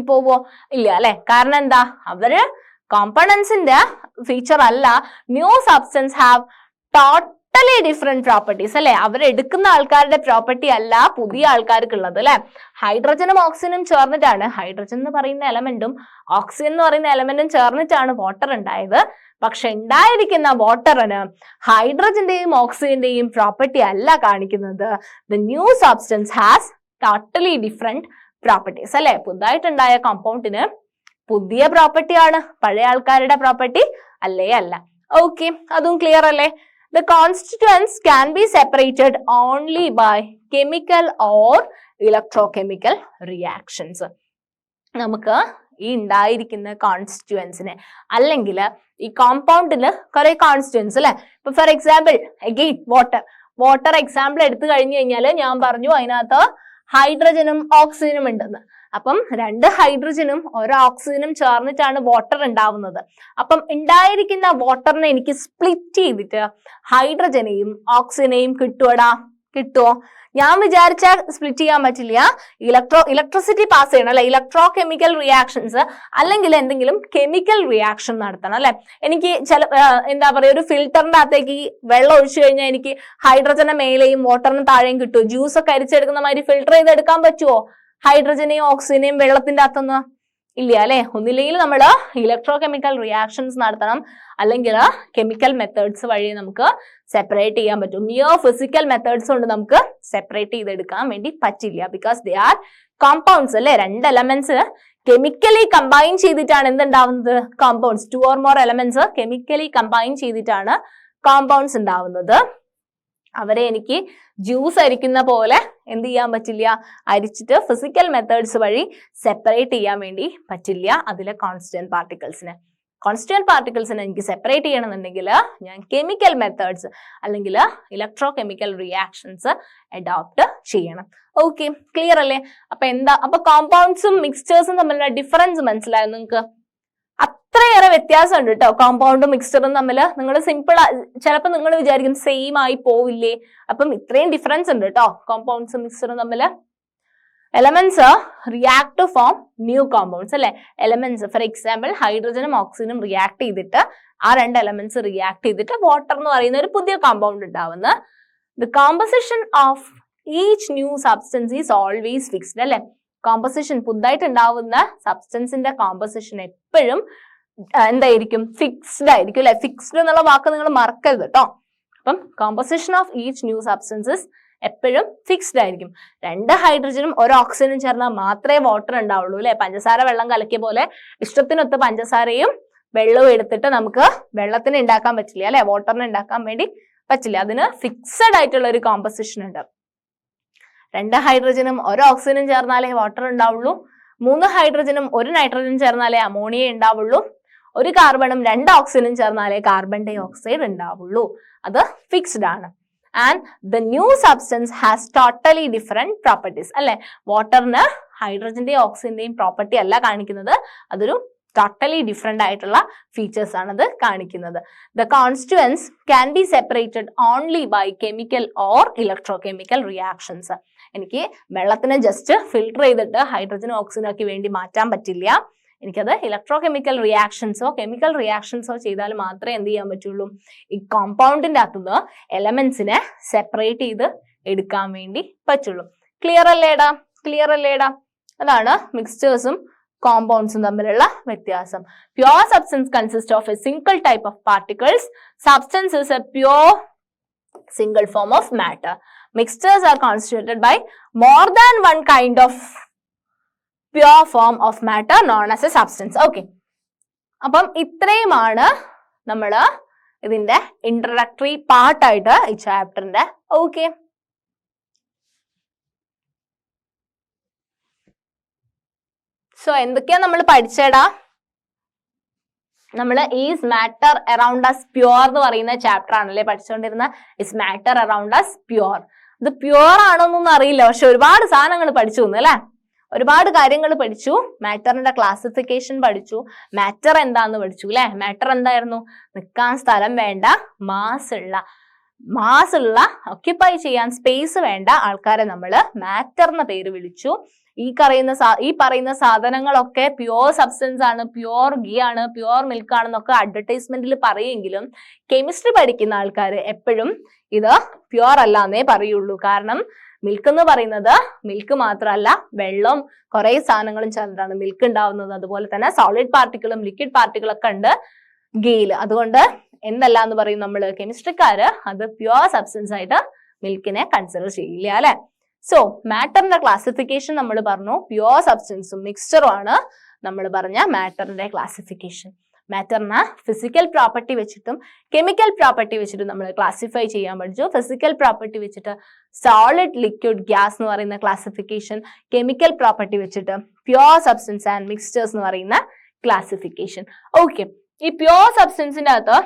പോവോ? ഇല്ല അല്ലെ. കാരണം എന്താ? അവര് കോമ്പണൻസിന്റെ ഫീച്ചർ അല്ല. New substance have totally different properties അല്ലെ. അവരെടുക്കുന്ന ആൾക്കാരുടെ പ്രോപ്പർട്ടി അല്ല പുതിയ ആൾക്കാർക്കുള്ളത് അല്ലെ. ഹൈഡ്രജനും ഓക്സിജനും ചേർന്നിട്ടാണ്, ഹൈഡ്രജൻ എന്ന് പറയുന്ന എലമെന്റും ഓക്സിജൻ എന്ന് പറയുന്ന എലമെന്റും ചേർന്നിട്ടാണ് വാട്ടർ ഉണ്ടായത്. പക്ഷെ ഉണ്ടായിരിക്കുന്ന വാട്ടറിന് ഹൈഡ്രജന്റെയും ഓക്സിജന്റെയും പ്രോപ്പർട്ടി അല്ല കാണിക്കുന്നത്. The new substance has totally different properties അല്ലെ. പുതുതായിട്ടുണ്ടായ കോമ്പൗണ്ടിന് പുതിയ പ്രോപ്പർട്ടിയാണ്, പഴയ ആൾക്കാരുടെ പ്രോപ്പർട്ടി അല്ല. ഓക്കെ, അതും ക്ലിയർ അല്ലേ. The constituents can be separated only by chemical or electrochemical reactions. നമുക്ക് ഈ ഉണ്ടായിരിക്കുന്ന കോൺസ്റ്റിറ്റ്യുവൻസിനെ അല്ലെങ്കിൽ ഈ കോമ്പൗണ്ടില് കുറെ കോൺസ്റ്റിറ്റ്യുവൻസ് അല്ലെ. ഇപ്പൊ for example again water example എടുത്തു കഴിഞ്ഞു കഴിഞ്ഞാല് ഞാൻ പറഞ്ഞു അതിനകത്ത് ഹൈഡ്രജനും ഓക്സിജനും ഉണ്ടെന്ന്. അപ്പം 2 ഹൈഡ്രജനും 1 ഓക്സിജനും ചേർന്നിട്ടാണ് വാട്ടർ ഉണ്ടാവുന്നത്. അപ്പം ഉണ്ടായിരിക്കുന്ന വാട്ടറിനെ എനിക്ക് സ്പ്ലിറ്റ് ചെയ്തിട്ട് ഹൈഡ്രജനെയും ഓക്സിജനെയും കിട്ടുമോ? ഞാൻ വിചാരിച്ചാൽ സ്പ്ലിറ്റ് ചെയ്യാൻ പറ്റില്ല. ഇലക്ട്രിസിറ്റി പാസ് ചെയ്യണം അല്ലെ. ഇലക്ട്രോ കെമിക്കൽ റിയാക്ഷൻസ് അല്ലെങ്കിൽ എന്തെങ്കിലും കെമിക്കൽ റിയാക്ഷൻ നടത്തണം അല്ലെ. എനിക്ക് എന്താ പറയുക, ഒരു ഫിൽറ്ററിന്റെ അകത്തേക്ക് വെള്ളം ഒഴിച്ചു കഴിഞ്ഞാൽ എനിക്ക് ഹൈഡ്രജനെ മേലെയും വാട്ടറിന് താഴെയും കിട്ടുമോ? ജ്യൂസ് ഒക്കെ അരിച്ചെടുക്കുന്ന മാതിരി ഫിൽട്ടർ ചെയ്തെടുക്കാൻ പറ്റുമോ ഹൈഡ്രജനെയും ഓക്സിജനെയും വെള്ളത്തിന്റെ അകത്തുനിന്ന്? ഇല്ല അല്ലെ. ഒന്നില്ലെങ്കിൽ നമ്മൾ ഇലക്ട്രോ കെമിക്കൽ റിയാക്ഷൻസ് നടത്തണം, അല്ലെങ്കിൽ കെമിക്കൽ മെത്തേഡ്സ് വഴി നമുക്ക് സെപ്പറേറ്റ് ചെയ്യാൻ പറ്റും. മിയോ ഫിസിക്കൽ മെത്തേഡ്സ് കൊണ്ട് നമുക്ക് സെപ്പറേറ്റ് ചെയ്തെടുക്കാൻ വേണ്ടി പറ്റില്ല. ബിക്കോസ് ദേ ആർ കോമ്പൗണ്ട്സ് അല്ലെ. 2 എലമെന്റ്സ് കെമിക്കലി കമ്പൈൻ ചെയ്തിട്ടാണ് എന്തുണ്ടാവുന്നത്? Compounds. 2 or more elements chemically combine ചെയ്തിട്ടാണ് കോമ്പൗണ്ട്സ് ഉണ്ടാവുന്നത്. അവരെ എനിക്ക് ജ്യൂസ് അരിക്കുന്ന പോലെ എന്ത് ചെയ്യാൻ പറ്റില്ല? അരിച്ചിട്ട് ഫിസിക്കൽ മെത്തേഡ്സ് വഴി സെപ്പറേറ്റ് ചെയ്യാൻ വേണ്ടി പറ്റില്ല അതിലെ കോൺസ്റ്റിറ്റ്യൂവന്റ് പാർട്ടിക്കിൾസിനെ എനിക്ക് സെപ്പറേറ്റ് ചെയ്യണമെന്നുണ്ടെങ്കിൽ ഞാൻ കെമിക്കൽ മെത്തേഡ്സ് അല്ലെങ്കിൽ ഇലക്ട്രോ കെമിക്കൽ റിയാക്ഷൻസ് അഡോപ്റ്റ് ചെയ്യണം. ഓക്കെ, ക്ലിയർ അല്ലേ? അപ്പൊ കോമ്പൗണ്ട്സും മിക്സ്ചേഴ്സും തമ്മിലുള്ള ഡിഫറൻസ് മനസ്സിലായോ നിങ്ങൾക്ക്? അത്രയേറെ വ്യത്യാസം ഉണ്ട് കേട്ടോ കോമ്പൗണ്ടും മിക്സ്ചറും തമ്മിൽ. നിങ്ങൾ സിമ്പിൾ ചിലപ്പോൾ നിങ്ങൾ വിചാരിക്കും സെയിം ആയി പോവില്ലേ, അപ്പം ഇത്രയും ഡിഫറൻസ് ഉണ്ട് കേട്ടോ കോമ്പൗണ്ട്സും മിക്സ്ചറും തമ്മിൽ. Elements react to form new compounds അല്ലെ. എലമെന്റ്സ് ഫോർ എക്സാമ്പിൾ ഹൈഡ്രജനും ഓക്സിജനും റിയാക്ട് ചെയ്തിട്ട് ആ 2 എലമെന്റ്സ് റിയാക്ട് ചെയ്തിട്ട് വാട്ടർ എന്ന് പറയുന്ന ഒരു പുതിയ കോമ്പൗണ്ട് ഉണ്ടാവുന്ന. The composition of each new substance is always fixed അല്ലെ. കോമ്പസിഷൻ പുതുതായിട്ട് ഉണ്ടാവുന്ന സബ്സ്റ്റൻസിന്റെ കോമ്പസിഷൻ എപ്പോഴും എന്തായിരിക്കും? ഫിക്സ്ഡ് ആയിരിക്കും അല്ലെ. ഫിക്സ്ഡ് എന്നുള്ള വാക്ക് നിങ്ങൾ മറക്കരുത് കേട്ടോ. അപ്പം composition of each new substances എപ്പോഴും ഫിക്സ്ഡ് ആയിരിക്കും. 2 ഹൈഡ്രജനും 1 ഓക്സിജനും ചേർന്നാൽ മാത്രമേ വാട്ടർ ഉണ്ടാവുള്ളൂ അല്ലെ. പഞ്ചസാര വെള്ളം കലക്കിയ പോലെ ഇഷ്ടത്തിനൊത്ത് പഞ്ചസാരയും വെള്ളവും എടുത്തിട്ട് നമുക്ക് വെള്ളത്തിന് ഉണ്ടാക്കാൻ പറ്റില്ല അല്ലെ. വാട്ടറിന് ഉണ്ടാക്കാൻ വേണ്ടി പറ്റില്ല. അതിന് ഫിക്സഡ് ആയിട്ടുള്ള ഒരു കോമ്പസിഷൻ ഉണ്ട്. 2 ഹൈഡ്രജനും 1 ഓക്സിജനും ചേർന്നാലേ വാട്ടർ ഉണ്ടാവുള്ളൂ. 3 ഹൈഡ്രജനും 1 നൈട്രജനും ചേർന്നാലേ അമോണിയ ഉണ്ടാവുള്ളൂ. 1 കാർബണും 2 ഓക്സിജനും ചേർന്നാലേ കാർബൺ ഡൈ ഓക്സൈഡ് ഉണ്ടാവുള്ളൂ. അത് ഫിക്സ്ഡ് ആണ്. And the new substance has totally different properties അല്ലെ. വാട്ടറിന് ഹൈഡ്രജന്റെയും ഓക്സിജന്റെയും പ്രോപ്പർട്ടി അല്ല കാണിക്കുന്നത്, അതൊരു ടോട്ടലി ഡിഫറെന്റ് ആയിട്ടുള്ള ഫീച്ചേഴ്സ് ആണ് ഇത് കാണിക്കുന്നത്. The constituents can be separated only by chemical or electrochemical reactions. എനിക്ക് വെള്ളത്തിനെ ജസ്റ്റ് ഫിൽട്ടർ ചെയ്തിട്ട് ഹൈഡ്രജനും ഓക്സിജനും ഒക്കെ വേണ്ടി മാറ്റാൻ പറ്റില്ല. എനിക്കത് ഇലക്ട്രോകെമിക്കൽ റിയാക്ഷൻസോ കെമിക്കൽ റിയാക്ഷൻസോ ചെയ്താൽ മാത്രമേ എന്ത് ചെയ്യാൻ പറ്റുള്ളൂ, ഈ കോമ്പൗണ്ടിന്റെ അകത്തുനിന്ന് എലമെന്റ്സിനെ സെപ്പറേറ്റ് ചെയ്ത് എടുക്കാൻ വേണ്ടി പറ്റുള്ളൂ. ക്ലിയർ അല്ലേടാ? ക്ലിയർ അല്ലേടാ? അതാണ് മിക്സ്ചേഴ്സും കോമ്പൗണ്ട്സും തമ്മിലുള്ള വ്യത്യാസം. Pure substance consist of A single type of particles. Substance is A pure single form of matter. Mixtures are constituted by more than one kind of pure form of matter known as a substance. Okay. അപ്പം ഇത്രയുമാണ് നമ്മള് ഇതിന്റെ introductory പാർട്ടായിട്ട് ഈ ചാപ്റ്ററിന്റെ. Okay, so എന്തൊക്കെയാ നമ്മൾ പഠിച്ചേടാ? നമ്മൾ is matter around us pure എന്ന് പറയുന്ന ചാപ്റ്റർ ആണല്ലേ പഠിച്ചുകൊണ്ടിരുന്ന. Is matter around us pure. ഇത് പ്യുവർ ആണോന്നൊന്നും അറിയില്ല, പക്ഷെ ഒരുപാട് സാധനങ്ങൾ പഠിച്ചു തന്നു അല്ലെ. ഒരുപാട് കാര്യങ്ങൾ പഠിച്ചു. മാറ്ററിന്റെ ക്ലാസിഫിക്കേഷൻ പഠിച്ചു. മാറ്റർ എന്താന്ന് പഠിച്ചു അല്ലെ. മാറ്റർ എന്തായിരുന്നു? നിൽക്കാൻ സ്ഥലം വേണ്ട, മാസ് ഉള്ള ഓക്യുപ്പൈ ചെയ്യാൻ സ്പേസ് വേണ്ട ആൾക്കാരെ നമ്മൾ മാറ്റർ എന്ന പേര് വിളിച്ചു. ഈ പറയുന്ന സാധനങ്ങളൊക്കെ പ്യുവർ സബ്സ്റ്റൻസ് ആണ്, പ്യുവർ ഗീ ആണ്, പ്യുവർ മിൽക്ക് ആണെന്നൊക്കെ അഡ്വർടൈസ്മെന്റിൽ പറയുമെങ്കിലും കെമിസ്ട്രി പഠിക്കുന്ന ആൾക്കാർ എപ്പോഴും ഇത് പ്യുവർ അല്ലാന്നേ പറയുള്ളൂ. കാരണം മിൽക്ക് എന്ന് പറയുന്നത് മിൽക്ക് മാത്രമല്ല, വെള്ളം കുറെ സാധനങ്ങളും ചേർന്നിട്ടാണ് മിൽക്ക് ഉണ്ടാവുന്നത്. അതുപോലെ തന്നെ സോളിഡ് പാർട്ടിക്കിളും ലിക്വിഡ് പാർട്ടിക്കിളൊക്കെ ഉണ്ട് ഗീയില്. അതുകൊണ്ട് എന്തല്ല എന്ന് പറയും നമ്മള് കെമിസ്ട്രിക്കാര്, അത് പ്യുവർ സബ്സ്റ്റൻസ് ആയിട്ട് മിൽക്കിനെ കൺസിഡർ ചെയ്യില്ല അല്ലെ. സോ മാറ്ററിന്റെ ക്ലാസിഫിക്കേഷൻ നമ്മൾ പറഞ്ഞു. പ്യുവർ സബ്സ്റ്റൻസും മിക്സ്ചറും ആണ് നമ്മൾ പറഞ്ഞ മാറ്ററിന്റെ ക്ലാസിഫിക്കേഷൻ. മാറ്ററിനെ ഫിസിക്കൽ പ്രോപ്പർട്ടി വെച്ചിട്ടും കെമിക്കൽ പ്രോപ്പർട്ടി വെച്ചിട്ടും നമ്മൾ ക്ലാസിഫൈ ചെയ്യാൻ പഠിച്ചു. ഫിസിക്കൽ പ്രോപ്പർട്ടി വെച്ചിട്ട് സോളിഡ്, ലിക്വിഡ്, ഗ്യാസ് എന്ന് പറയുന്ന ക്ലാസിഫിക്കേഷൻ. കെമിക്കൽ പ്രോപ്പർട്ടി വെച്ചിട്ട് പ്യുവർ സബ്സ്റ്റൻസ് ആൻഡ് മിക്സ്ചേഴ്സ് എന്ന് പറയുന്ന ക്ലാസിഫിക്കേഷൻ. ഓക്കെ, ഈ പ്യുവർ സബ്സ്റ്റൻസിന്റെ അകത്ത്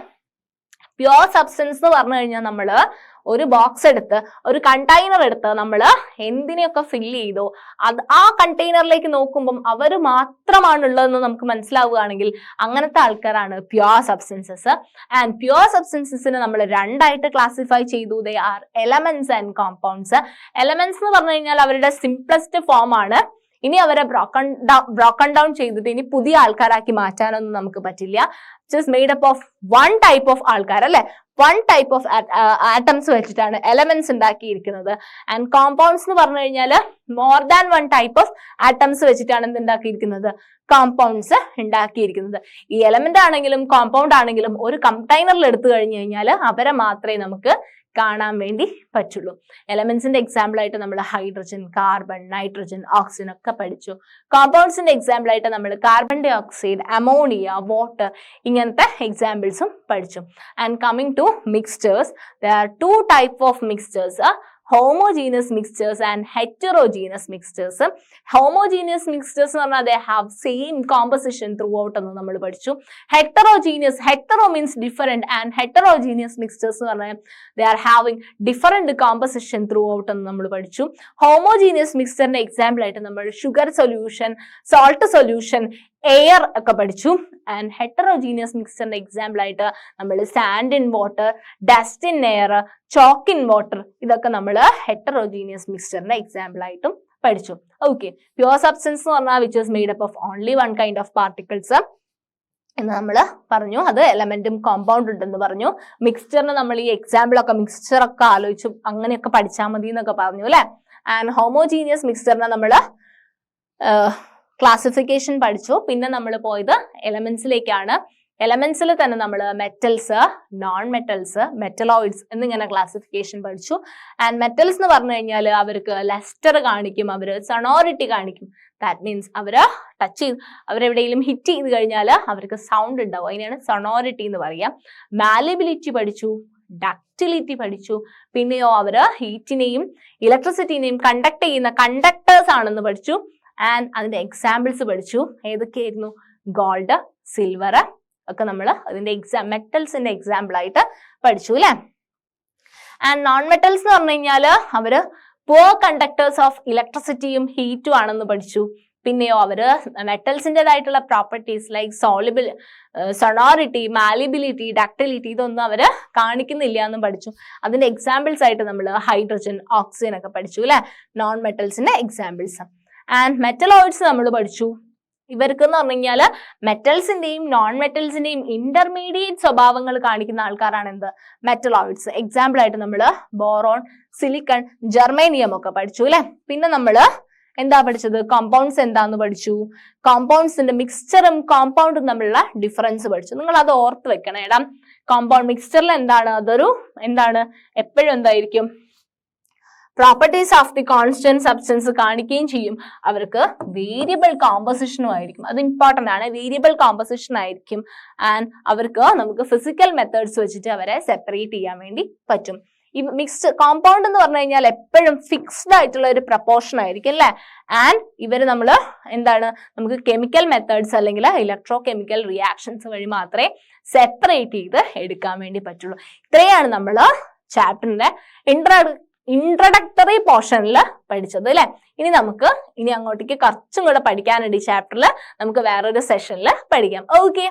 പ്യുവർ സബ്സ്റ്റൻസ് എന്ന് പറഞ്ഞു കഴിഞ്ഞാൽ നമ്മള് ഒരു ബോക്സ് എടുത്ത് ഒരു കണ്ടെയ്നർ എടുത്ത് നമ്മൾ എന്തിനെയൊക്കെ ഫില്ല് ചെയ്തോ അത് ആ കണ്ടെയ്നറിലേക്ക് നോക്കുമ്പം അവർ മാത്രമാണുള്ളതെന്ന് നമുക്ക് മനസ്സിലാവുകയാണെങ്കിൽ അങ്ങനത്തെ ആൾക്കാരാണ് പ്യുവർ സബ്സ്റ്റൻസസ്. ആൻഡ് പ്യുവർ സബ്സ്റ്റൻസസിനെ നമ്മൾ രണ്ടായിട്ട് ക്ലാസിഫൈ ചെയ്തു. They are elements and compounds. Elements എന്ന് പറഞ്ഞു കഴിഞ്ഞാൽ അവരുടെ സിംപ്ലസ്റ്റ് ഫോം ആണ്. ഇനി അവരെ ബ്രോക്കൺ ഡൗൺ ചെയ്തിട്ട് ഇനി പുതിയ ആൾക്കാരാക്കി മാറ്റാനൊന്നും നമുക്ക് പറ്റില്ല. It's made up of one type of ആൾക്കാർ അല്ലെ. വൺ ടൈപ്പ് ഓഫ് ആറ്റംസ് വെച്ചിട്ടാണ് എലമെന്റ്സ് ഉണ്ടാക്കിയിരിക്കുന്നത്. ആൻഡ് കോമ്പൗണ്ട്സ് എന്ന് പറഞ്ഞു കഴിഞ്ഞാൽ more than one type of atoms വെച്ചിട്ടാണ് എന്ത് ഉണ്ടാക്കിയിരിക്കുന്നത്, കോമ്പൗണ്ട്സ് ഉണ്ടാക്കിയിരിക്കുന്നത്. ഈ എലമെന്റ് ആണെങ്കിലും കോമ്പൗണ്ട് ആണെങ്കിലും ഒരു കണ്ടെയ്നറിൽ എടുത്തു കഴിഞ്ഞു കഴിഞ്ഞാൽ അവരെ മാത്രമേ നമുക്ക് കാണാൻ വേണ്ടി പറ്റുള്ളൂ. എലമെന്റ്സിന്റെ എക്സാമ്പിൾ ആയിട്ട് നമ്മൾ ഹൈഡ്രജൻ, കാർബൺ, നൈട്രജൻ, ഓക്സിജൻ ഒക്കെ പഠിച്ചു. കോമ്പൗണ്ട്സിന്റെ എക്സാമ്പിൾ ആയിട്ട് നമ്മൾ carbon dioxide, ammonia, water ഇങ്ങനത്തെ എക്സാമ്പിൾസും പഠിച്ചു. And coming to mixtures, there are two type of mixtures, homogeneous mixtures and heterogeneous mixtures. Homogeneous mixtures എന്ന് പറഞ്ഞാൽ they have same composition throughout എന്ന് നമ്മൾ പഠിച്ചു. Heterogeneous, hetero means different, and heterogeneous mixtures എന്ന് പറഞ്ഞാൽ they are having different composition throughout എന്ന് നമ്മൾ പഠിച്ചു. Homogeneous mixture-ന്റെ എക്സാമ്പിൾ ആയിട്ട് നമ്മൾ sugar solution, salt solution, air ഒക്കെ പഠിച്ചു. ആൻഡ് ഹെറ്ററോജീനിയസ് മിക്സ്ചറിന്റെ എക്സാമ്പിൾ ആയിട്ട് നമ്മൾ sand in water, dust in air, chalk in water ഇതൊക്കെ നമ്മൾ ഹെറ്ററോജീനിയസ് മിക്സ്ചറിന്റെ എക്സാമ്പിൾ ആയിട്ടും പഠിച്ചു. ഓക്കെ, പ്യുവർ സബ്സ്റ്റൻസ് എന്ന് പറഞ്ഞാൽ which is made up of only one kind of particles എന്ന് നമ്മൾ പറഞ്ഞു. അത് എലമെന്റും കോമ്പൗണ്ട് ഉണ്ടെന്ന് പറഞ്ഞു. മിക്സ്ചറിന് നമ്മൾ ഈ എക്സാമ്പിളൊക്കെ മിക്സ്ചറൊക്കെ ആലോചിച്ചു അങ്ങനെയൊക്കെ പഠിച്ചാൽ മതി എന്നൊക്കെ പറഞ്ഞു അല്ലെ. ആൻഡ് ഹോമോജീനിയസ് മിക്സ്ചറിനെ നമ്മൾ ക്ലാസിഫിക്കേഷൻ പഠിച്ചു. പിന്നെ നമ്മൾ പോയത് എലമെന്റ്സിലേക്കാണ്. എലമെന്റ്സിൽ തന്നെ നമ്മൾ മെറ്റൽസ്, നോൺ മെറ്റൽസ്, മെറ്റലോയിഡ്സ് എന്നിങ്ങനെ ക്ലാസിഫിക്കേഷൻ പഠിച്ചു. ആൻഡ് മെറ്റൽസ് എന്ന് പറഞ്ഞു കഴിഞ്ഞാൽ അവർക്ക് ലസ്റ്റർ കാണിക്കും, അവർ സൊണോറിറ്റി കാണിക്കും. ദാറ്റ് മീൻസ് അവര് ടച്ച് ചെയ്ത് അവരെവിടെയെങ്കിലും ഹിറ്റ് ചെയ്ത് കഴിഞ്ഞാൽ അവർക്ക് സൗണ്ട് ഉണ്ടാവും. അതിനെയാണ് സൊണോറിറ്റി എന്ന് പറയാം. മാലിബിലിറ്റി പഠിച്ചു, ഡക്റ്റിലിറ്റി പഠിച്ചു. പിന്നെയോ അവര് ഹീറ്റിനെയും ഇലക്ട്രിസിറ്റിനെയും കണ്ടക്ട് ചെയ്യുന്ന കണ്ടക്ടേഴ്സ് ആണെന്ന് പഠിച്ചു. ആൻഡ് അതിന്റെ എക്സാമ്പിൾസ് പഠിച്ചു. ഏതൊക്കെയായിരുന്നു? ഗോൾഡ്, സിൽവർ ഒക്കെ നമ്മൾ അതിന്റെ മെറ്റൽസിന്റെ എക്സാമ്പിൾ ആയിട്ട് പഠിച്ചു അല്ലെ. ആൻഡ് നോൺ മെറ്റൽസ് എന്ന് പറഞ്ഞു കഴിഞ്ഞാൽ അവര് പുവർ കണ്ടക്ടേഴ്സ് ഓഫ് ഇലക്ട്രിസിറ്റിയും ഹീറ്റും ആണെന്ന് പഠിച്ചു. പിന്നെയോ അവര് മെറ്റൽസിൻ്റെതായിട്ടുള്ള properties like sonority, malleability, ductility ഇതൊന്നും അവര് കാണിക്കുന്നില്ല എന്നും പഠിച്ചു. അതിന്റെ എക്സാമ്പിൾസ് ആയിട്ട് നമ്മൾ ഹൈഡ്രജൻ, ഓക്സിജൻ ഒക്കെ പഠിച്ചു അല്ലെ, നോൺ മെറ്റൽസിന്റെ എക്സാമ്പിൾസ്. ആൻഡ് മെറ്റലോയിഡ്സ് നമ്മൾ പഠിച്ചു. ഇവർക്ക് എന്ന് പറഞ്ഞു കഴിഞ്ഞാൽ മെറ്റൽസിന്റെയും നോൺ മെറ്റൽസിന്റെയും ഇന്റർമീഡിയറ്റ് സ്വഭാവങ്ങൾ കാണിക്കുന്ന ആൾക്കാരാണ് എന്ത്, മെറ്റലോയിഡ്സ്. എക്സാമ്പിൾ ആയിട്ട് നമ്മൾ ബോറോൺ, സിലിക്കൺ, ജർമേനിയം ഒക്കെ പഠിച്ചു അല്ലെ. പിന്നെ നമ്മൾ എന്താ പഠിച്ചത്, കോമ്പൗണ്ട്സ് എന്താന്ന് പഠിച്ചു. കോമ്പൗണ്ട്സിന്റെ മിക്സ്ചറും കോമ്പൗണ്ടും തമ്മിലുള്ള ഡിഫറൻസ് പഠിച്ചു. നിങ്ങൾ അത് ഓർത്ത് വെക്കണം. എടാ കോമ്പൗണ്ട് മിക്സ്ചറിൽ എന്താണ്, അതൊരു എന്താണ് എപ്പോഴും എന്തായിരിക്കും, properties of the constant substance കാണിക്കുകയും ചെയ്യും. അവർക്ക് വേരിയബിൾ കോമ്പോസിഷനും ആയിരിക്കും. അത് ഇമ്പോർട്ടന്റ് ആണ്, വേരിയബിൾ കോമ്പോസിഷൻ ആയിരിക്കും. ആൻഡ് അവർക്ക് നമുക്ക് ഫിസിക്കൽ മെത്തേഡ്സ് വെച്ചിട്ട് അവരെ സെപ്പറേറ്റ് ചെയ്യാൻ വേണ്ടി പറ്റും. ഈ മിക്സ്ഡ് കോമ്പൗണ്ട് എന്ന് പറഞ്ഞു കഴിഞ്ഞാൽ എപ്പോഴും ഫിക്സ്ഡ് ആയിട്ടുള്ള ഒരു പ്രപ്പോർഷൻ ആയിരിക്കും അല്ലെ. ആൻഡ് ഇവര് നമ്മൾ എന്താണ്, നമുക്ക് കെമിക്കൽ മെത്തേഡ്സ് അല്ലെങ്കിൽ ഇലക്ട്രോ കെമിക്കൽ റിയാക്ഷൻസ് വഴി മാത്രമേ സെപ്പറേറ്റ് ചെയ്ത് എടുക്കാൻ വേണ്ടി പറ്റുള്ളൂ. ഇത്രയാണ് നമ്മൾ ചാപ്റ്ററിന്റെ ഇൻട്രഡക്ടറി പോർഷനിൽ പഠിച്ചത് അല്ലെ. ഇനി അങ്ങോട്ടേക്ക് കുറച്ചും കൂടെ പഠിക്കാനുണ്ട് ഈ ചാപ്റ്ററിൽ. നമുക്ക് വേറൊരു സെഷനിൽ പഠിക്കാം. ഓക്കെ.